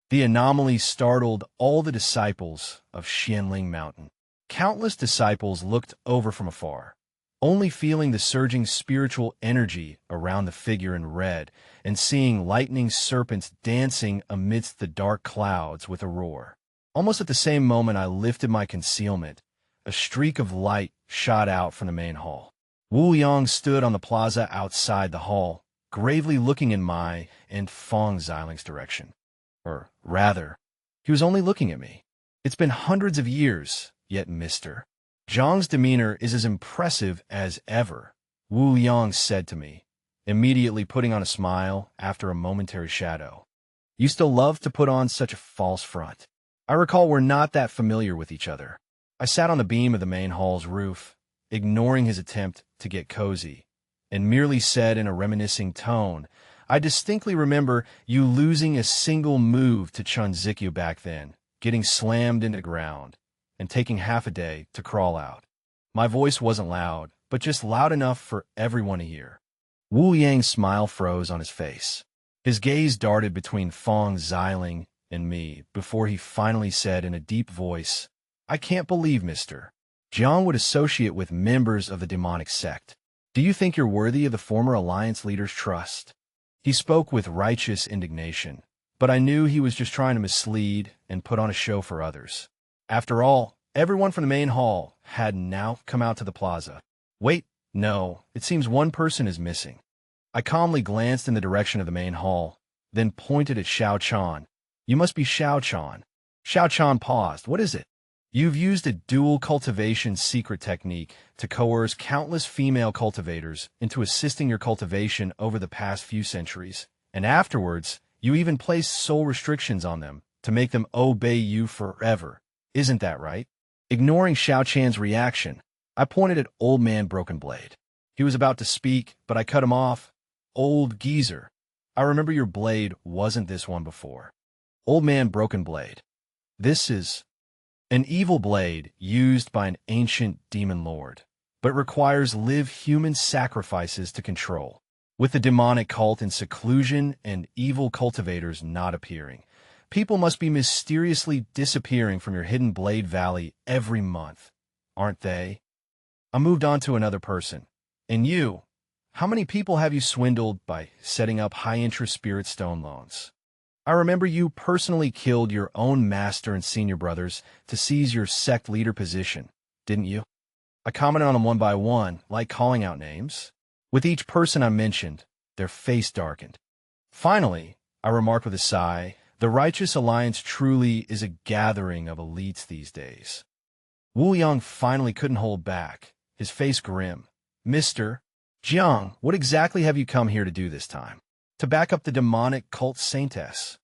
The anomaly startled all the disciples of Xianling Mountain. Countless disciples looked over from afar, only feeling the surging spiritual energy around the figure in red and seeing lightning serpents dancing amidst the dark clouds with a roar. Almost at the same moment I lifted my concealment, a streak of light shot out from the main hall. Wu Yang stood on the plaza outside the hall, gravely looking in my and Fong Xiling's direction. Or rather, he was only looking at me. It's been hundreds of years, yet Mr. Zhang's demeanor is as impressive as ever, Wu Yang said to me, immediately putting on a smile after a momentary shadow. You still love to put on such a false front. I recall we're not that familiar with each other. I sat on the beam of the main hall's roof, ignoring his attempt to get cozy, and merely said in a reminiscing tone, I distinctly remember you losing a single move to Chun Zikyu back then, getting slammed into the ground, and taking half a day to crawl out. My voice wasn't loud, but just loud enough for everyone to hear. Wu Yang's smile froze on his face. His gaze darted between Fong Xiling and me before he finally said in a deep voice, I can't believe Mr. Jiang would associate with members of the demonic sect. Do you think you're worthy of the former alliance leader's trust? He spoke with righteous indignation, but I knew he was just trying to mislead and put on a show for others. After all, everyone from the main hall had now come out to the plaza. Wait, no, it seems one person is missing. I calmly glanced in the direction of the main hall, then pointed at Xiao Chan. You must be Xiao Chan. Xiao Chan paused. What is it? You've used a dual cultivation secret technique to coerce countless female cultivators into assisting your cultivation over the past few centuries, and afterwards, you even placed soul restrictions on them to make them obey you forever. Isn't that right? Ignoring Xiao Chan's reaction, I pointed at Old Man Broken Blade. He was about to speak, but I cut him off. Old geezer, I remember your blade wasn't this one before. Old Man Broken Blade. This is an evil blade used by an ancient demon lord, but requires live human sacrifices to control. With the demonic cult in seclusion and evil cultivators not appearing, people must be mysteriously disappearing from your hidden Blade Valley every month, aren't they? I moved on to another person. And you? How many people have you swindled by setting up high-interest spirit stone loans? I remember you personally killed your own master and senior brothers to seize your sect leader position, didn't you? I commented on them one by one, like calling out names. With each person I mentioned, their face darkened. Finally, I remarked with a sigh, the Righteous Alliance truly is a gathering of elites these days. Wu Yang finally couldn't hold back, his face grim. Mr. Jiang, what exactly have you come here to do this time? To back up the demonic cult saintess?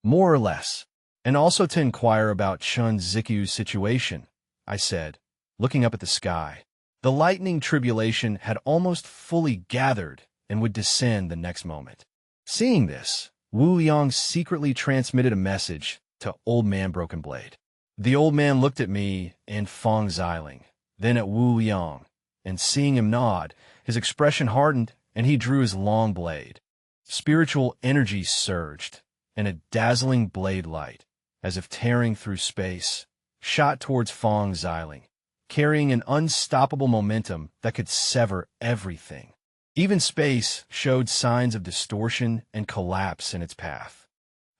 More or less. And also to inquire about Chun Zikyu's situation, I said, looking up at the sky. The lightning tribulation had almost fully gathered and would descend the next moment. Seeing this, Wu Yang secretly transmitted a message to Old Man Broken Blade. The old man looked at me and Fong Xiling, then at Wu Yang, and seeing him nod, his expression hardened and he drew his long blade. Spiritual energy surged, and a dazzling blade light, as if tearing through space, shot towards Fong Xiling, carrying an unstoppable momentum that could sever everything. Even space showed signs of distortion and collapse in its path.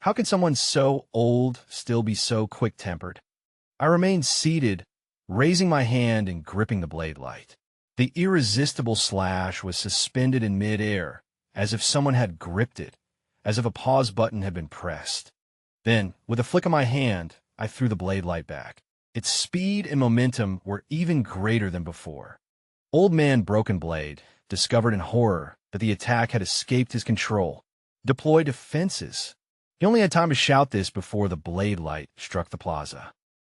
How could someone so old still be so quick-tempered? I remained seated, raising my hand and gripping the blade light. The irresistible slash was suspended in mid-air, as if someone had gripped it, as if a pause button had been pressed. Then, with a flick of my hand, I threw the blade light back. Its speed and momentum were even greater than before. Old Man Broken Blade discovered in horror that the attack had escaped his control. Deploy defenses. He only had time to shout this before the blade light struck the plaza.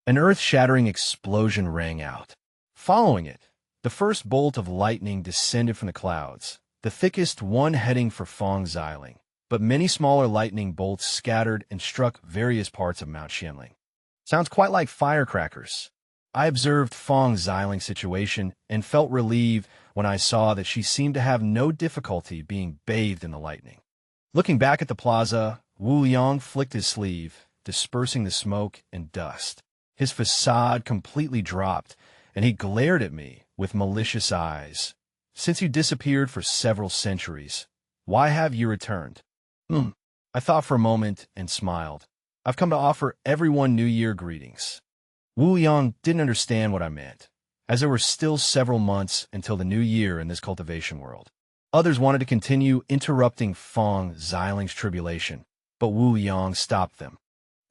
An earth-shattering explosion rang out. Following it, the first bolt of lightning descended from the clouds, the thickest one heading for Fong Xiling, but many smaller lightning bolts scattered and struck various parts of Mount Xianling. Sounds quite like firecrackers. I observed Fong Xiling's situation and felt relieved when I saw that she seemed to have no difficulty being bathed in the lightning. Looking back at the plaza, Wu Yang flicked his sleeve, dispersing the smoke and dust. His facade completely dropped, and he glared at me with malicious eyes. Since you disappeared for several centuries, why have you returned? I thought for a moment and smiled. I've come to offer everyone New Year greetings. Wu Yang didn't understand what I meant, as there were still several months until the new year in this cultivation world. Others wanted to continue interrupting Fong Xiling's tribulation, but Wu Yang stopped them.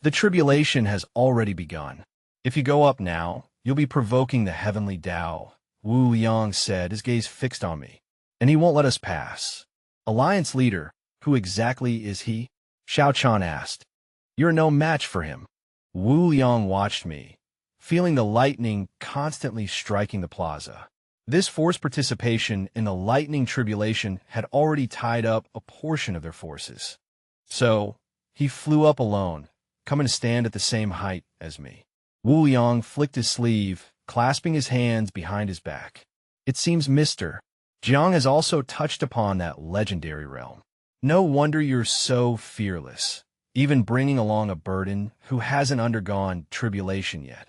The tribulation has already begun. If you go up now, you'll be provoking the heavenly Tao, Wu Yang said, his gaze fixed on me. And he won't let us pass. Alliance leader, who exactly is he? Xiao Chan asked. You're no match for him. Wu Yang watched me, feeling the lightning constantly striking the plaza. This forced participation in the lightning tribulation had already tied up a portion of their forces. So, he flew up alone, coming to stand at the same height as me. Wu Yang flicked his sleeve, clasping his hands behind his back. It seems Mr. Jiang has also touched upon that legendary realm. No wonder you're so fearless, even bringing along a burden who hasn't undergone tribulation yet.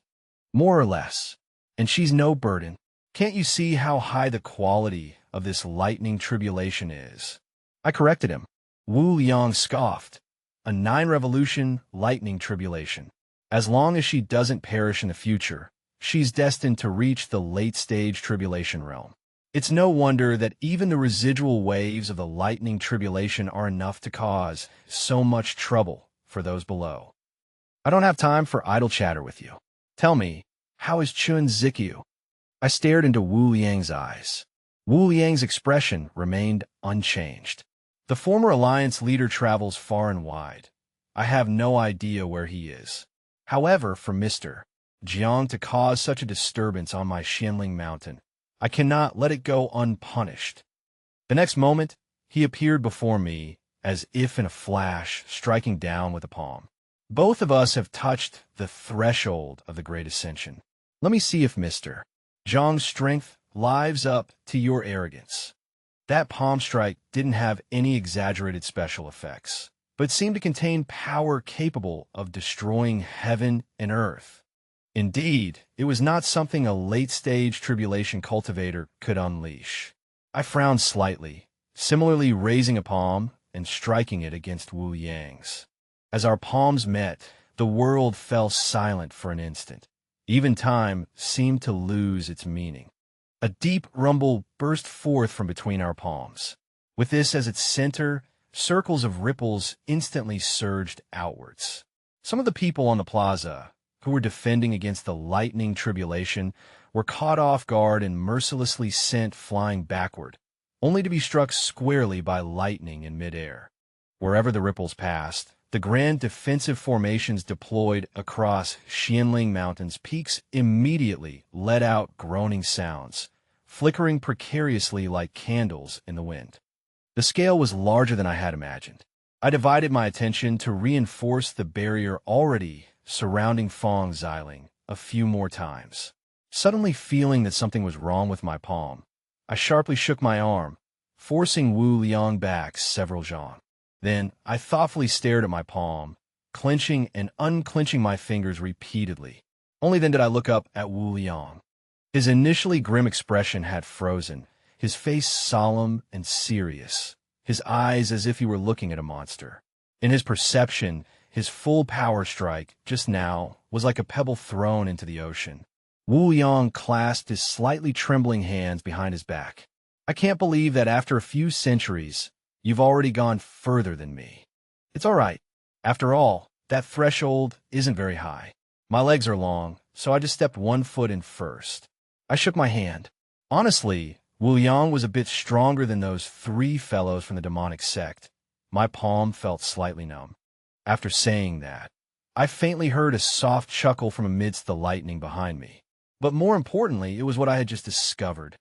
More or less. And she's no burden. Can't you see how high the quality of this lightning tribulation is? I corrected him. Wu Yang scoffed. A 9-revolution lightning tribulation. As long as she doesn't perish in the future, she's destined to reach the late-stage tribulation realm. It's no wonder that even the residual waves of the lightning tribulation are enough to cause so much trouble for those below. I don't have time for idle chatter with you. Tell me, how is Chun Zikyu? I stared into Wu Yang's eyes. Wu Yang's expression remained unchanged. The former alliance leader travels far and wide. I have no idea where he is. However, for Mr. Jiang to cause such a disturbance on my Xianling mountain, I cannot let it go unpunished. The next moment, he appeared before me, as if in a flash, striking down with a palm. Both of us have touched the threshold of the Great Ascension. Let me see if Mr. Jiang's strength lives up to your arrogance. That palm strike didn't have any exaggerated special effects, but seemed to contain power capable of destroying heaven and earth. Indeed, it was not something a late-stage tribulation cultivator could unleash. I frowned slightly, similarly raising a palm and striking it against Wu Yang's. As our palms met, the world fell silent for an instant. Even time seemed to lose its meaning. A deep rumble burst forth from between our palms. With this as its center, circles of ripples instantly surged outwards. Some of the people on the plaza, who were defending against the lightning tribulation, were caught off guard and mercilessly sent flying backward, only to be struck squarely by lightning in midair. Wherever the ripples passed, the grand defensive formations deployed across Xianling Mountain's peaks immediately let out groaning sounds, flickering precariously like candles in the wind. The scale was larger than I had imagined. I divided my attention to reinforce the barrier already surrounding Fong Xiling a few more times. Suddenly feeling that something was wrong with my palm, I sharply shook my arm, forcing Wu Liang back several zhang. Then I thoughtfully stared at my palm, clenching and unclenching my fingers repeatedly. Only then did I look up at Wu Liang. His initially grim expression had frozen, his face solemn and serious, his eyes as if he were looking at a monster. In his perception, his full power strike, just now, was like a pebble thrown into the ocean. Wu Liang clasped his slightly trembling hands behind his back. I can't believe that after a few centuries, you've already gone further than me. It's all right. After all, that threshold isn't very high. My legs are long, so I just stepped one foot in first. I shook my hand. Honestly, Wu Yang was a bit stronger than those three fellows from the demonic sect. My palm felt slightly numb. After saying that, I faintly heard a soft chuckle from amidst the lightning behind me. But more importantly, it was what I had just discovered.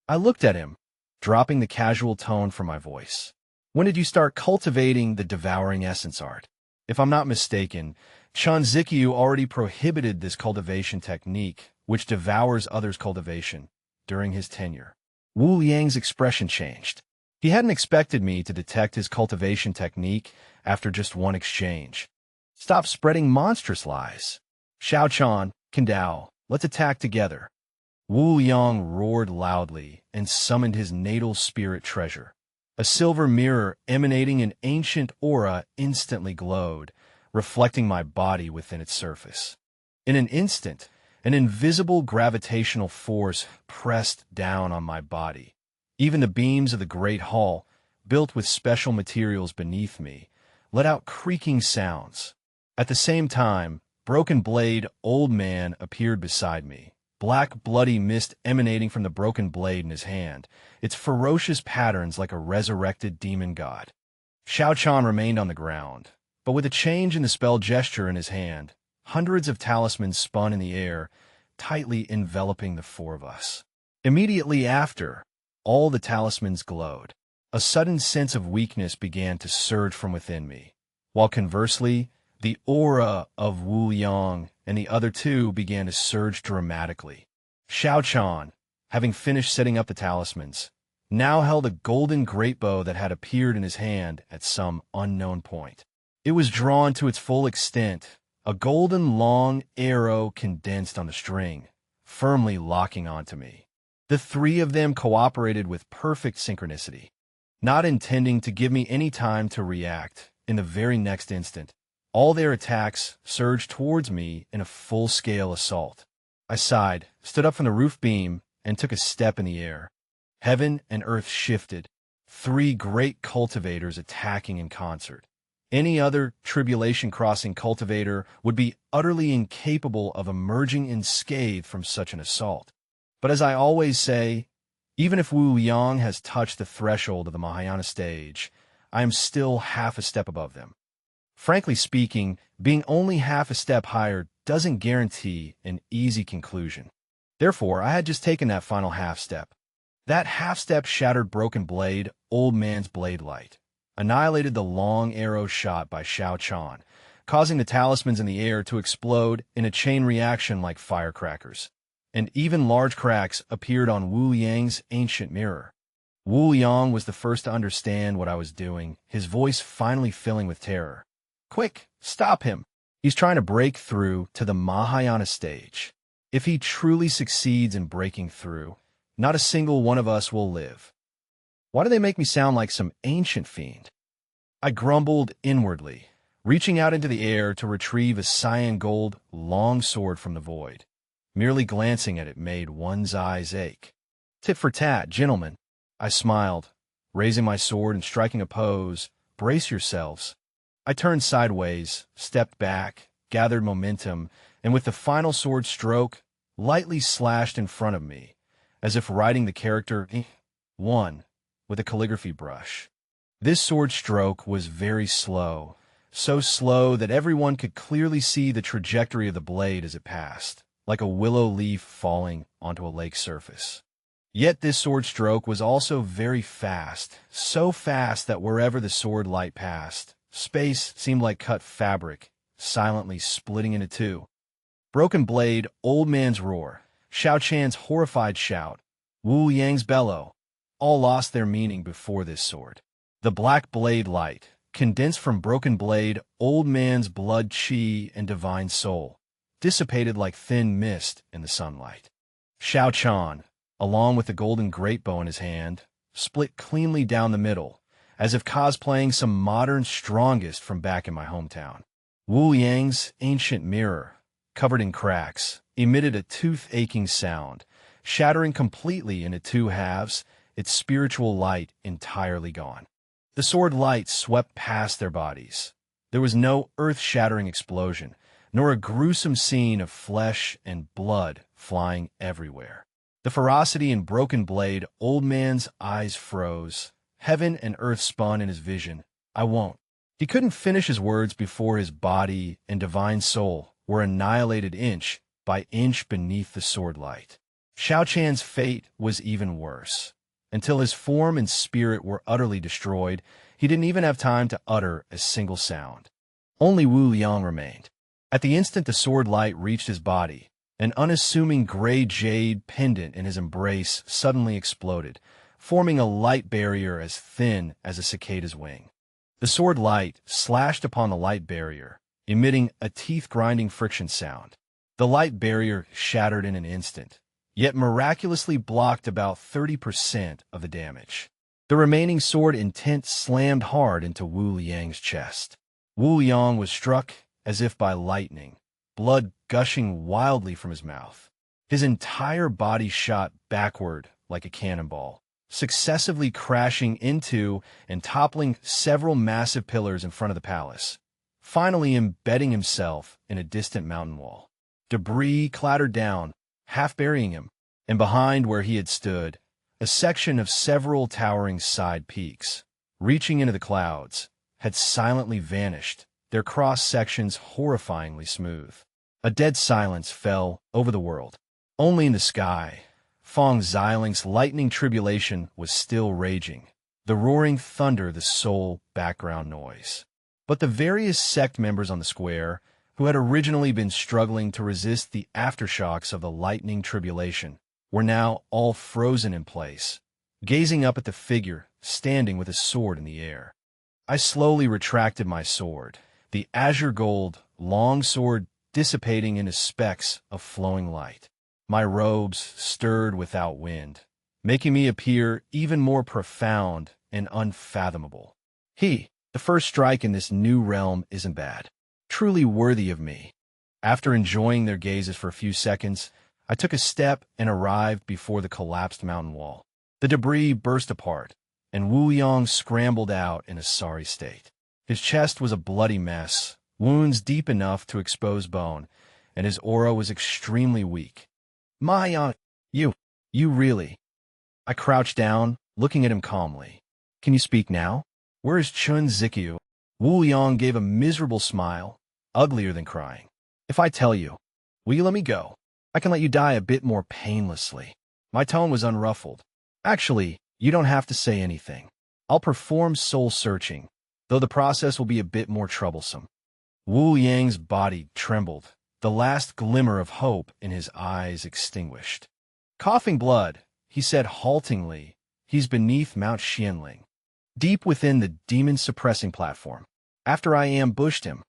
I looked at him, dropping the casual tone from my voice. When did you start cultivating the devouring essence art? If I'm not mistaken, Chan Zikyu already prohibited this cultivation technique, which devours others' cultivation, during his tenure. Wu Liang's expression changed. He hadn't expected me to detect his cultivation technique after just one exchange. Stop spreading monstrous lies. Xiao Chan, Kandao, let's attack together. Wu Liang roared loudly and summoned his natal spirit treasure. A silver mirror emanating an ancient aura instantly glowed, reflecting my body within its surface. In an instant, an invisible gravitational force pressed down on my body. Even the beams of the great hall, built with special materials beneath me, let out creaking sounds. At the same time, Broken Blade Old Man appeared beside me, black bloody mist emanating from the broken blade in his hand, its ferocious patterns like a resurrected demon god. Xiao Chan remained on the ground, but with a change in the spell gesture in his hand, hundreds of talismans spun in the air, tightly enveloping the four of us. Immediately after, all the talismans glowed. A sudden sense of weakness began to surge from within me, while conversely, the aura of Wu Yang and the other two began to surge dramatically. Xiao Chan, having finished setting up the talismans, now held a golden greatbow that had appeared in his hand at some unknown point. It was drawn to its full extent, a golden long arrow condensed on the string, firmly locking onto me. The three of them cooperated with perfect synchronicity, not intending to give me any time to react. In the very next instant, all their attacks surged towards me in a full-scale assault. I sighed, stood up from the roof beam, and took a step in the air. Heaven and earth shifted, three great cultivators attacking in concert. Any other Tribulation Crossing cultivator would be utterly incapable of emerging unscathed from such an assault. But as I always say, even if Wu Yang has touched the threshold of the Mahayana stage, I am still half a step above them. Frankly speaking, being only half a step higher doesn't guarantee an easy conclusion. Therefore, I had just taken that final half step. That half step shattered Broken Blade, Old Man's blade light, annihilated the long arrow shot by Xiao Chan, causing the talismans in the air to explode in a chain reaction like firecrackers. And even large cracks appeared on Wu Yang's ancient mirror. Wu Yang was the first to understand what I was doing, his voice finally filling with terror. Quick, stop him. He's trying to break through to the Mahayana stage. If he truly succeeds in breaking through, not a single one of us will live. Why do they make me sound like some ancient fiend? I grumbled inwardly, reaching out into the air to retrieve a cyan gold long sword from the void. Merely glancing at it made one's eyes ache. Tit for tat, gentlemen. I smiled, raising my sword and striking a pose. Brace yourselves. I turned sideways, stepped back, gathered momentum, and with the final sword stroke, lightly slashed in front of me, as if writing the character 1 with a calligraphy brush. This sword stroke was very slow, so slow that everyone could clearly see the trajectory of the blade as it passed, like a willow leaf falling onto a lake surface. Yet this sword stroke was also very fast, so fast that wherever the sword light passed, space seemed like cut fabric, silently splitting into two. Broken blade, old man's roar, Xiao Chan's horrified shout, Wu Yang's bellow, all lost their meaning before this sword. The black blade light, condensed from broken blade, old man's blood, chi, and divine soul, dissipated like thin mist in the sunlight. Xiao Chan, along with the golden great bow in his hand, split cleanly down the middle, as if cosplaying some modern strongest from back in my hometown. Wu Yang's ancient mirror, covered in cracks, emitted a tooth-aching sound, shattering completely into two halves, its spiritual light entirely gone. The sword light swept past their bodies. There was no earth-shattering explosion, nor a gruesome scene of flesh and blood flying everywhere. The ferocity in broken blade, old man's eyes froze. Heaven and earth spun in his vision. I won't. He couldn't finish his words before his body and divine soul were annihilated inch by inch beneath the sword light. Xiao Chan's fate was even worse. Until his form and spirit were utterly destroyed, he didn't even have time to utter a single sound. Only Wu Yang remained. At the instant the sword light reached his body, an unassuming gray jade pendant in his embrace suddenly exploded, forming a light barrier as thin as a cicada's wing. The sword light slashed upon the light barrier, emitting a teeth-grinding friction sound. The light barrier shattered in an instant, yet miraculously blocked about 30% of the damage. The remaining sword intent slammed hard into Wu Yang's chest. Wu Yang was struck as if by lightning, blood gushing wildly from his mouth. His entire body shot backward like a cannonball, successively crashing into and toppling several massive pillars in front of the palace, finally embedding himself in a distant mountain wall. Debris clattered down, half burying him, and behind where he had stood, a section of several towering side peaks, reaching into the clouds, had silently vanished, their cross-sections horrifyingly smooth. A dead silence fell over the world. Only in the sky, Fong Xilin's lightning tribulation was still raging, the roaring thunder the sole background noise. But the various sect members on the square, who had originally been struggling to resist the aftershocks of the lightning tribulation, were now all frozen in place, gazing up at the figure standing with a sword in the air. I slowly retracted my sword, the azure gold long sword dissipating into specks of flowing light. My robes stirred without wind, making me appear even more profound and unfathomable. The first strike in this new realm isn't bad. Truly worthy of me. After enjoying their gazes for a few seconds, I took a step and arrived before the collapsed mountain wall. The debris burst apart, and Wu Yang scrambled out in a sorry state. His chest was a bloody mess, wounds deep enough to expose bone, and his aura was extremely weak. Mahayana, you really... I crouched down, looking at him calmly. Can you speak now? Where is Chun Zikyu? Wu Yang gave a miserable smile, uglier than crying. If I tell you, will you let me go? I can let you die a bit more painlessly. My tone was unruffled. Actually, you don't have to say anything. I'll perform soul-searching, though the process will be a bit more troublesome. Wu Yang's body trembled, the last glimmer of hope in his eyes extinguished. Coughing blood, he said haltingly, He's beneath Mount Xianling, deep within the demon-suppressing platform. After I ambushed him,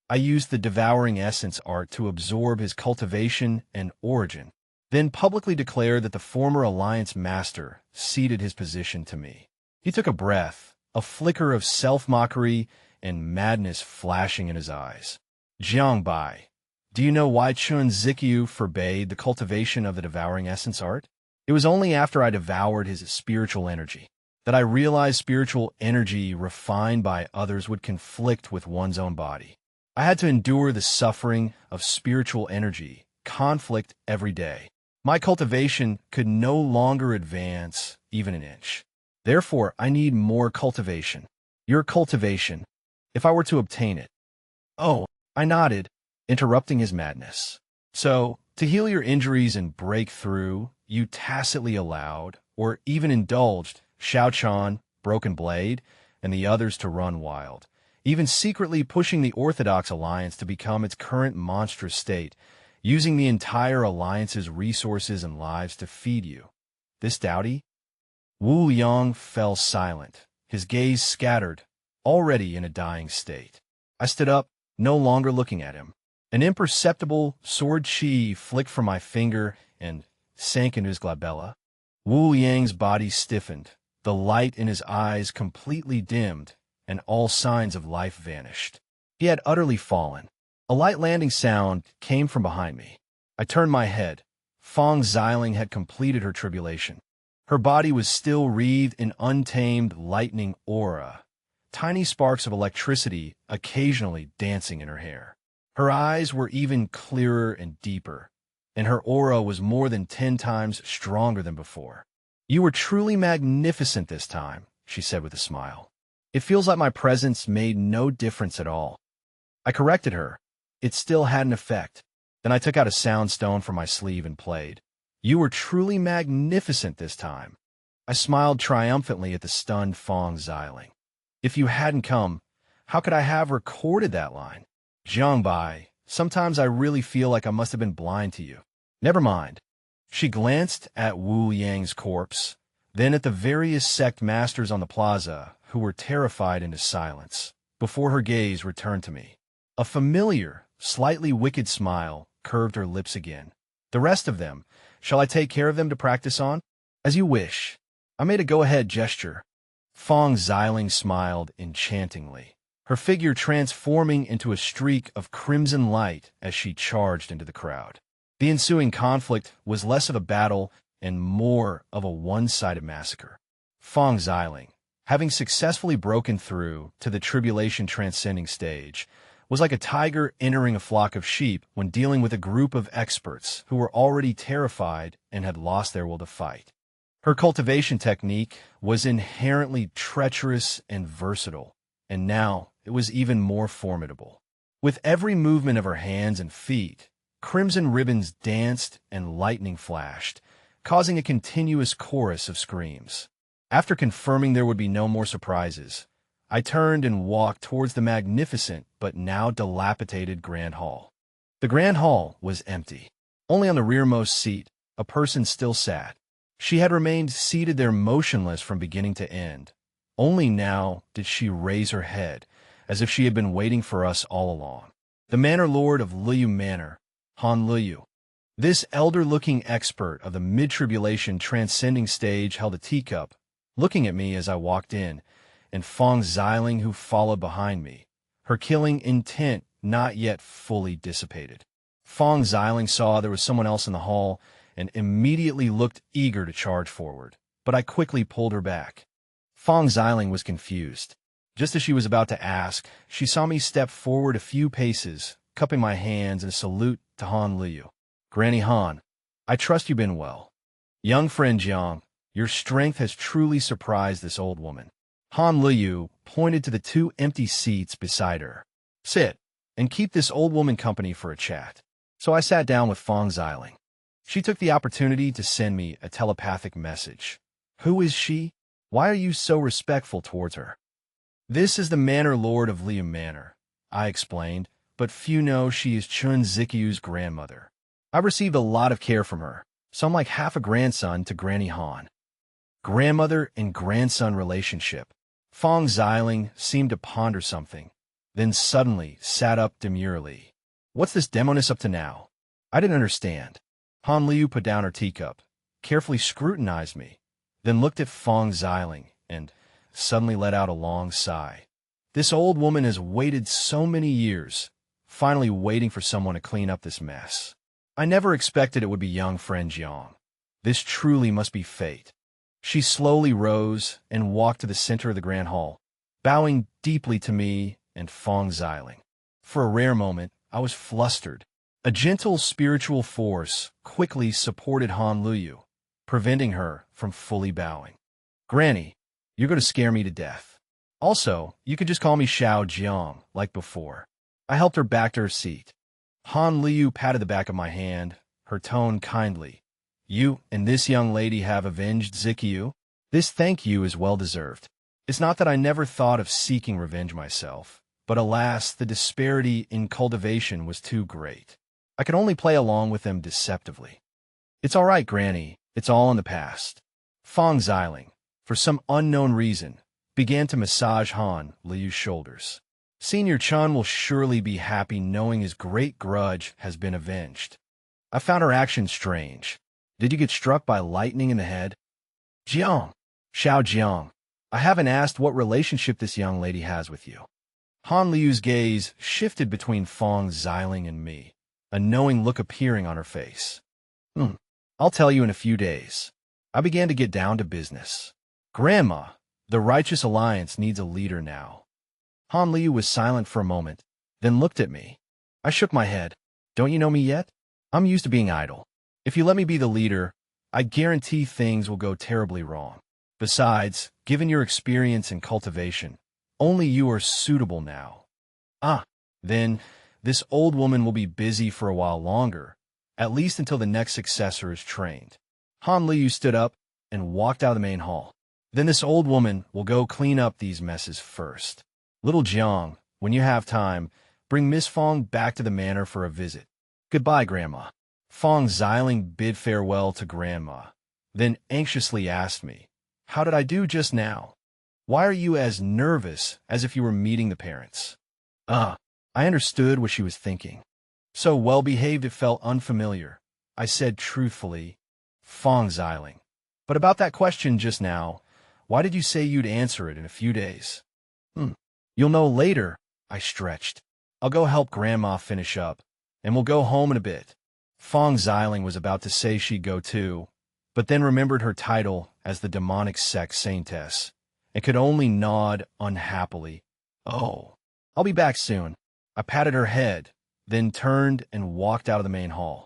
I used the devouring essence art to absorb his cultivation and origin, then publicly declared that the former Alliance Master ceded his position to me. He took a breath, a flicker of self-mockery and madness flashing in his eyes. Jiangbai, do you know why Chun Zikyu forbade the cultivation of the devouring essence art? It was only after I devoured his spiritual energy that I realized spiritual energy refined by others would conflict with one's own body. I had to endure the suffering of spiritual energy, conflict every day. My cultivation could no longer advance even an inch. Therefore, I need more cultivation. Your cultivation, if I were to obtain it. Oh, I nodded, interrupting his madness. So, to heal your injuries and break through, you tacitly allowed, or even indulged, Xiaochan, Broken Blade, and the others to run wild, even secretly pushing the Orthodox Alliance to become its current monstrous state, using the entire Alliance's resources and lives to feed you. This dowdy? Wu Yang fell silent, his gaze scattered, already in a dying state. I stood up, no longer looking at him. An imperceptible sword chi flicked from my finger and sank into his glabella. Wu Yang's body stiffened, the light in his eyes completely dimmed, and all signs of life vanished. He had utterly fallen. A light landing sound came from behind me. I turned my head. Fong Xiling had completed her tribulation. Her body was still wreathed in untamed lightning aura, tiny sparks of electricity occasionally dancing in her hair. Her eyes were even clearer and deeper, and her aura was more than 10 times stronger than before. You were truly magnificent this time, she said with a smile. It feels like my presence made no difference at all. I corrected her. It still had an effect. Then I took out a sound stone from my sleeve and played. You were truly magnificent this time. I smiled triumphantly at the stunned Fong Xiling. If you hadn't come, how could I have recorded that line? Jiangbai, sometimes I really feel like I must have been blind to you. Never mind. She glanced at Wu Yang's corpse, then at the various sect masters on the plaza, who were terrified into silence, before her gaze returned to me. A familiar, slightly wicked smile curved her lips again. The rest of them, shall I take care of them to practice on? As you wish. I made a go-ahead gesture. Fong Xiling smiled enchantingly, her figure transforming into a streak of crimson light as she charged into the crowd. The ensuing conflict was less of a battle and more of a one-sided massacre. Fong Xiling, having successfully broken through to the Tribulation transcending stage, was like a tiger entering a flock of sheep when dealing with a group of experts who were already terrified and had lost their will to fight. Her cultivation technique was inherently treacherous and versatile, and now it was even more formidable. With every movement of her hands and feet, crimson ribbons danced and lightning flashed, causing a continuous chorus of screams. After confirming there would be no more surprises, I turned and walked towards the magnificent but now dilapidated Grand Hall. The Grand Hall was empty. Only on the rearmost seat, a person still sat. She had remained seated there motionless from beginning to end. Only now did she raise her head, as if she had been waiting for us all along. The Manor Lord of Liu Manor, Han Liu. This elder-looking expert of the mid-tribulation transcending stage held a teacup, looking at me as I walked in, and Fong Xiling who followed behind me, her killing intent not yet fully dissipated. Fong Xiling saw there was someone else in the hall and immediately looked eager to charge forward, but I quickly pulled her back. Fong Xiling was confused. Just as she was about to ask, she saw me step forward a few paces, cupping my hands in a salute to Han Liu. Granny Han, I trust you've been well. Young friend Jiang, your strength has truly surprised this old woman. Han Liu pointed to the 2 empty seats beside her. Sit, and keep this old woman company for a chat. So I sat down with Fong Xiling. She took the opportunity to send me a telepathic message. Who is she? Why are you so respectful towards her? This is the Manor Lord of Liu Manor, I explained, but few know she is Chun Zikyu's grandmother. I've received a lot of care from her, so I'm like half a grandson to Granny Han. Grandmother and grandson relationship. Fong Xiling seemed to ponder something, then suddenly sat up demurely. What's this demoness up to now? I didn't understand. Han Liu put down her teacup, carefully scrutinized me, then looked at Fong Xiling and suddenly let out a long sigh. This old woman has waited so many years, finally waiting for someone to clean up this mess. I never expected it would be young friend Jiang. This truly must be fate. She slowly rose and walked to the center of the grand hall, bowing deeply to me and Fong Xiling. For a rare moment, I was flustered. A gentle spiritual force quickly supported Han Liu, preventing her from fully bowing. Granny, you're going to scare me to death. Also, you could just call me Xiao Jiang, like before. I helped her back to her seat. Han Liu patted the back of my hand, her tone kindly. You and this young lady have avenged Zikiu. This thank you is well-deserved. It's not that I never thought of seeking revenge myself, but alas, the disparity in cultivation was too great. I could only play along with them deceptively. It's all right, Granny. It's all in the past. Fong Xiling, for some unknown reason, began to massage Han Liu's shoulders. Senior Chun will surely be happy knowing his great grudge has been avenged. I found her action strange. Did you get struck by lightning in the head? Jiang, Xiao Jiang, I haven't asked what relationship this young lady has with you. Han Liu's gaze shifted between Fong Xiling and me, a knowing look appearing on her face. I'll tell you in a few days. I began to get down to business. Grandma, the Righteous Alliance needs a leader now. Han Liu was silent for a moment, then looked at me. I shook my head. Don't you know me yet? I'm used to being idle. If you let me be the leader, I guarantee things will go terribly wrong. Besides, given your experience in cultivation, only you are suitable now. Then, this old woman will be busy for a while longer, at least until the next successor is trained. Han Liu stood up and walked out of the main hall. Then this old woman will go clean up these messes first. Little Jiang, when you have time, bring Miss Fong back to the manor for a visit. Goodbye, Grandma. Fong Xiling bid farewell to Grandma, then anxiously asked me, How did I do just now? Why are you as nervous as if you were meeting the parents? I understood what she was thinking. So well-behaved it felt unfamiliar. I said truthfully, Fong Xiling. But about that question just now, why did you say you'd answer it in a few days? You'll know later, I stretched. I'll go help Grandma finish up, and we'll go home in a bit. Fong Xiling was about to say she'd go too, but then remembered her title as the demonic sect saintess, and could only nod unhappily. Oh, I'll be back soon. I patted her head, then turned and walked out of the main hall.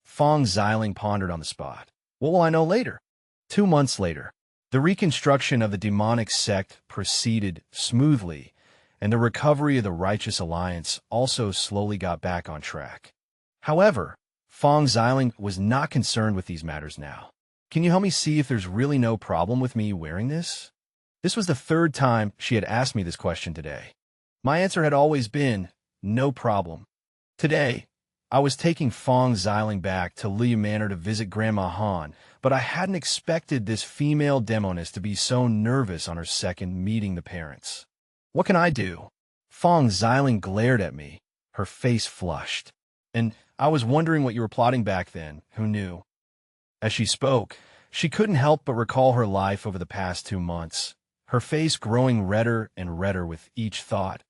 Fong Xiling pondered on the spot. What will I know later? 2 months later, the reconstruction of the demonic sect proceeded smoothly, and the recovery of the Righteous Alliance also slowly got back on track. However, Fong Xiling was not concerned with these matters now. Can you help me see if there's really no problem with me wearing this? This was the 3rd time she had asked me this question today. My answer had always been, no problem. Today, I was taking Fong Xiling back to Liu Manor to visit Grandma Han, but I hadn't expected this female demoness to be so nervous on her second meeting the parents. What can I do? Fong Xiling glared at me, her face flushed. And I was wondering what you were plotting back then, who knew? As she spoke, she couldn't help but recall her life over the past 2 months, her face growing redder and redder with each thought,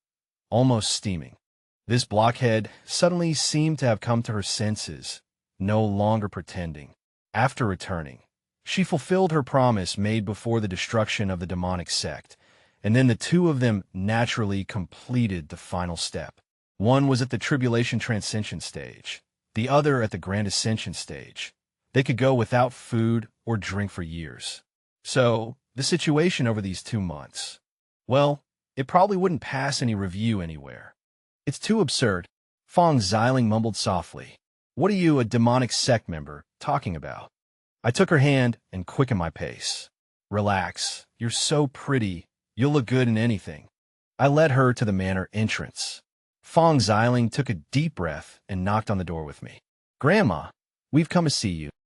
almost steaming. This blockhead suddenly seemed to have come to her senses, no longer pretending. After returning, she fulfilled her promise made before the destruction of the demonic sect, and then the two of them naturally completed the final step. One was at the Tribulation Transcension stage, the other at the Grand Ascension stage. They could go without food or drink for years. So, the situation over these 2 months, well, it probably wouldn't pass any review anywhere. It's too absurd, Fong Xiling mumbled softly. What are you, a demonic sect member, talking about? I took her hand and quickened my pace. Relax, you're so pretty, you'll look good in anything. I led her to the manor entrance. Fong Xiling took a deep breath and knocked on the door with me. Grandma, we've come to see you.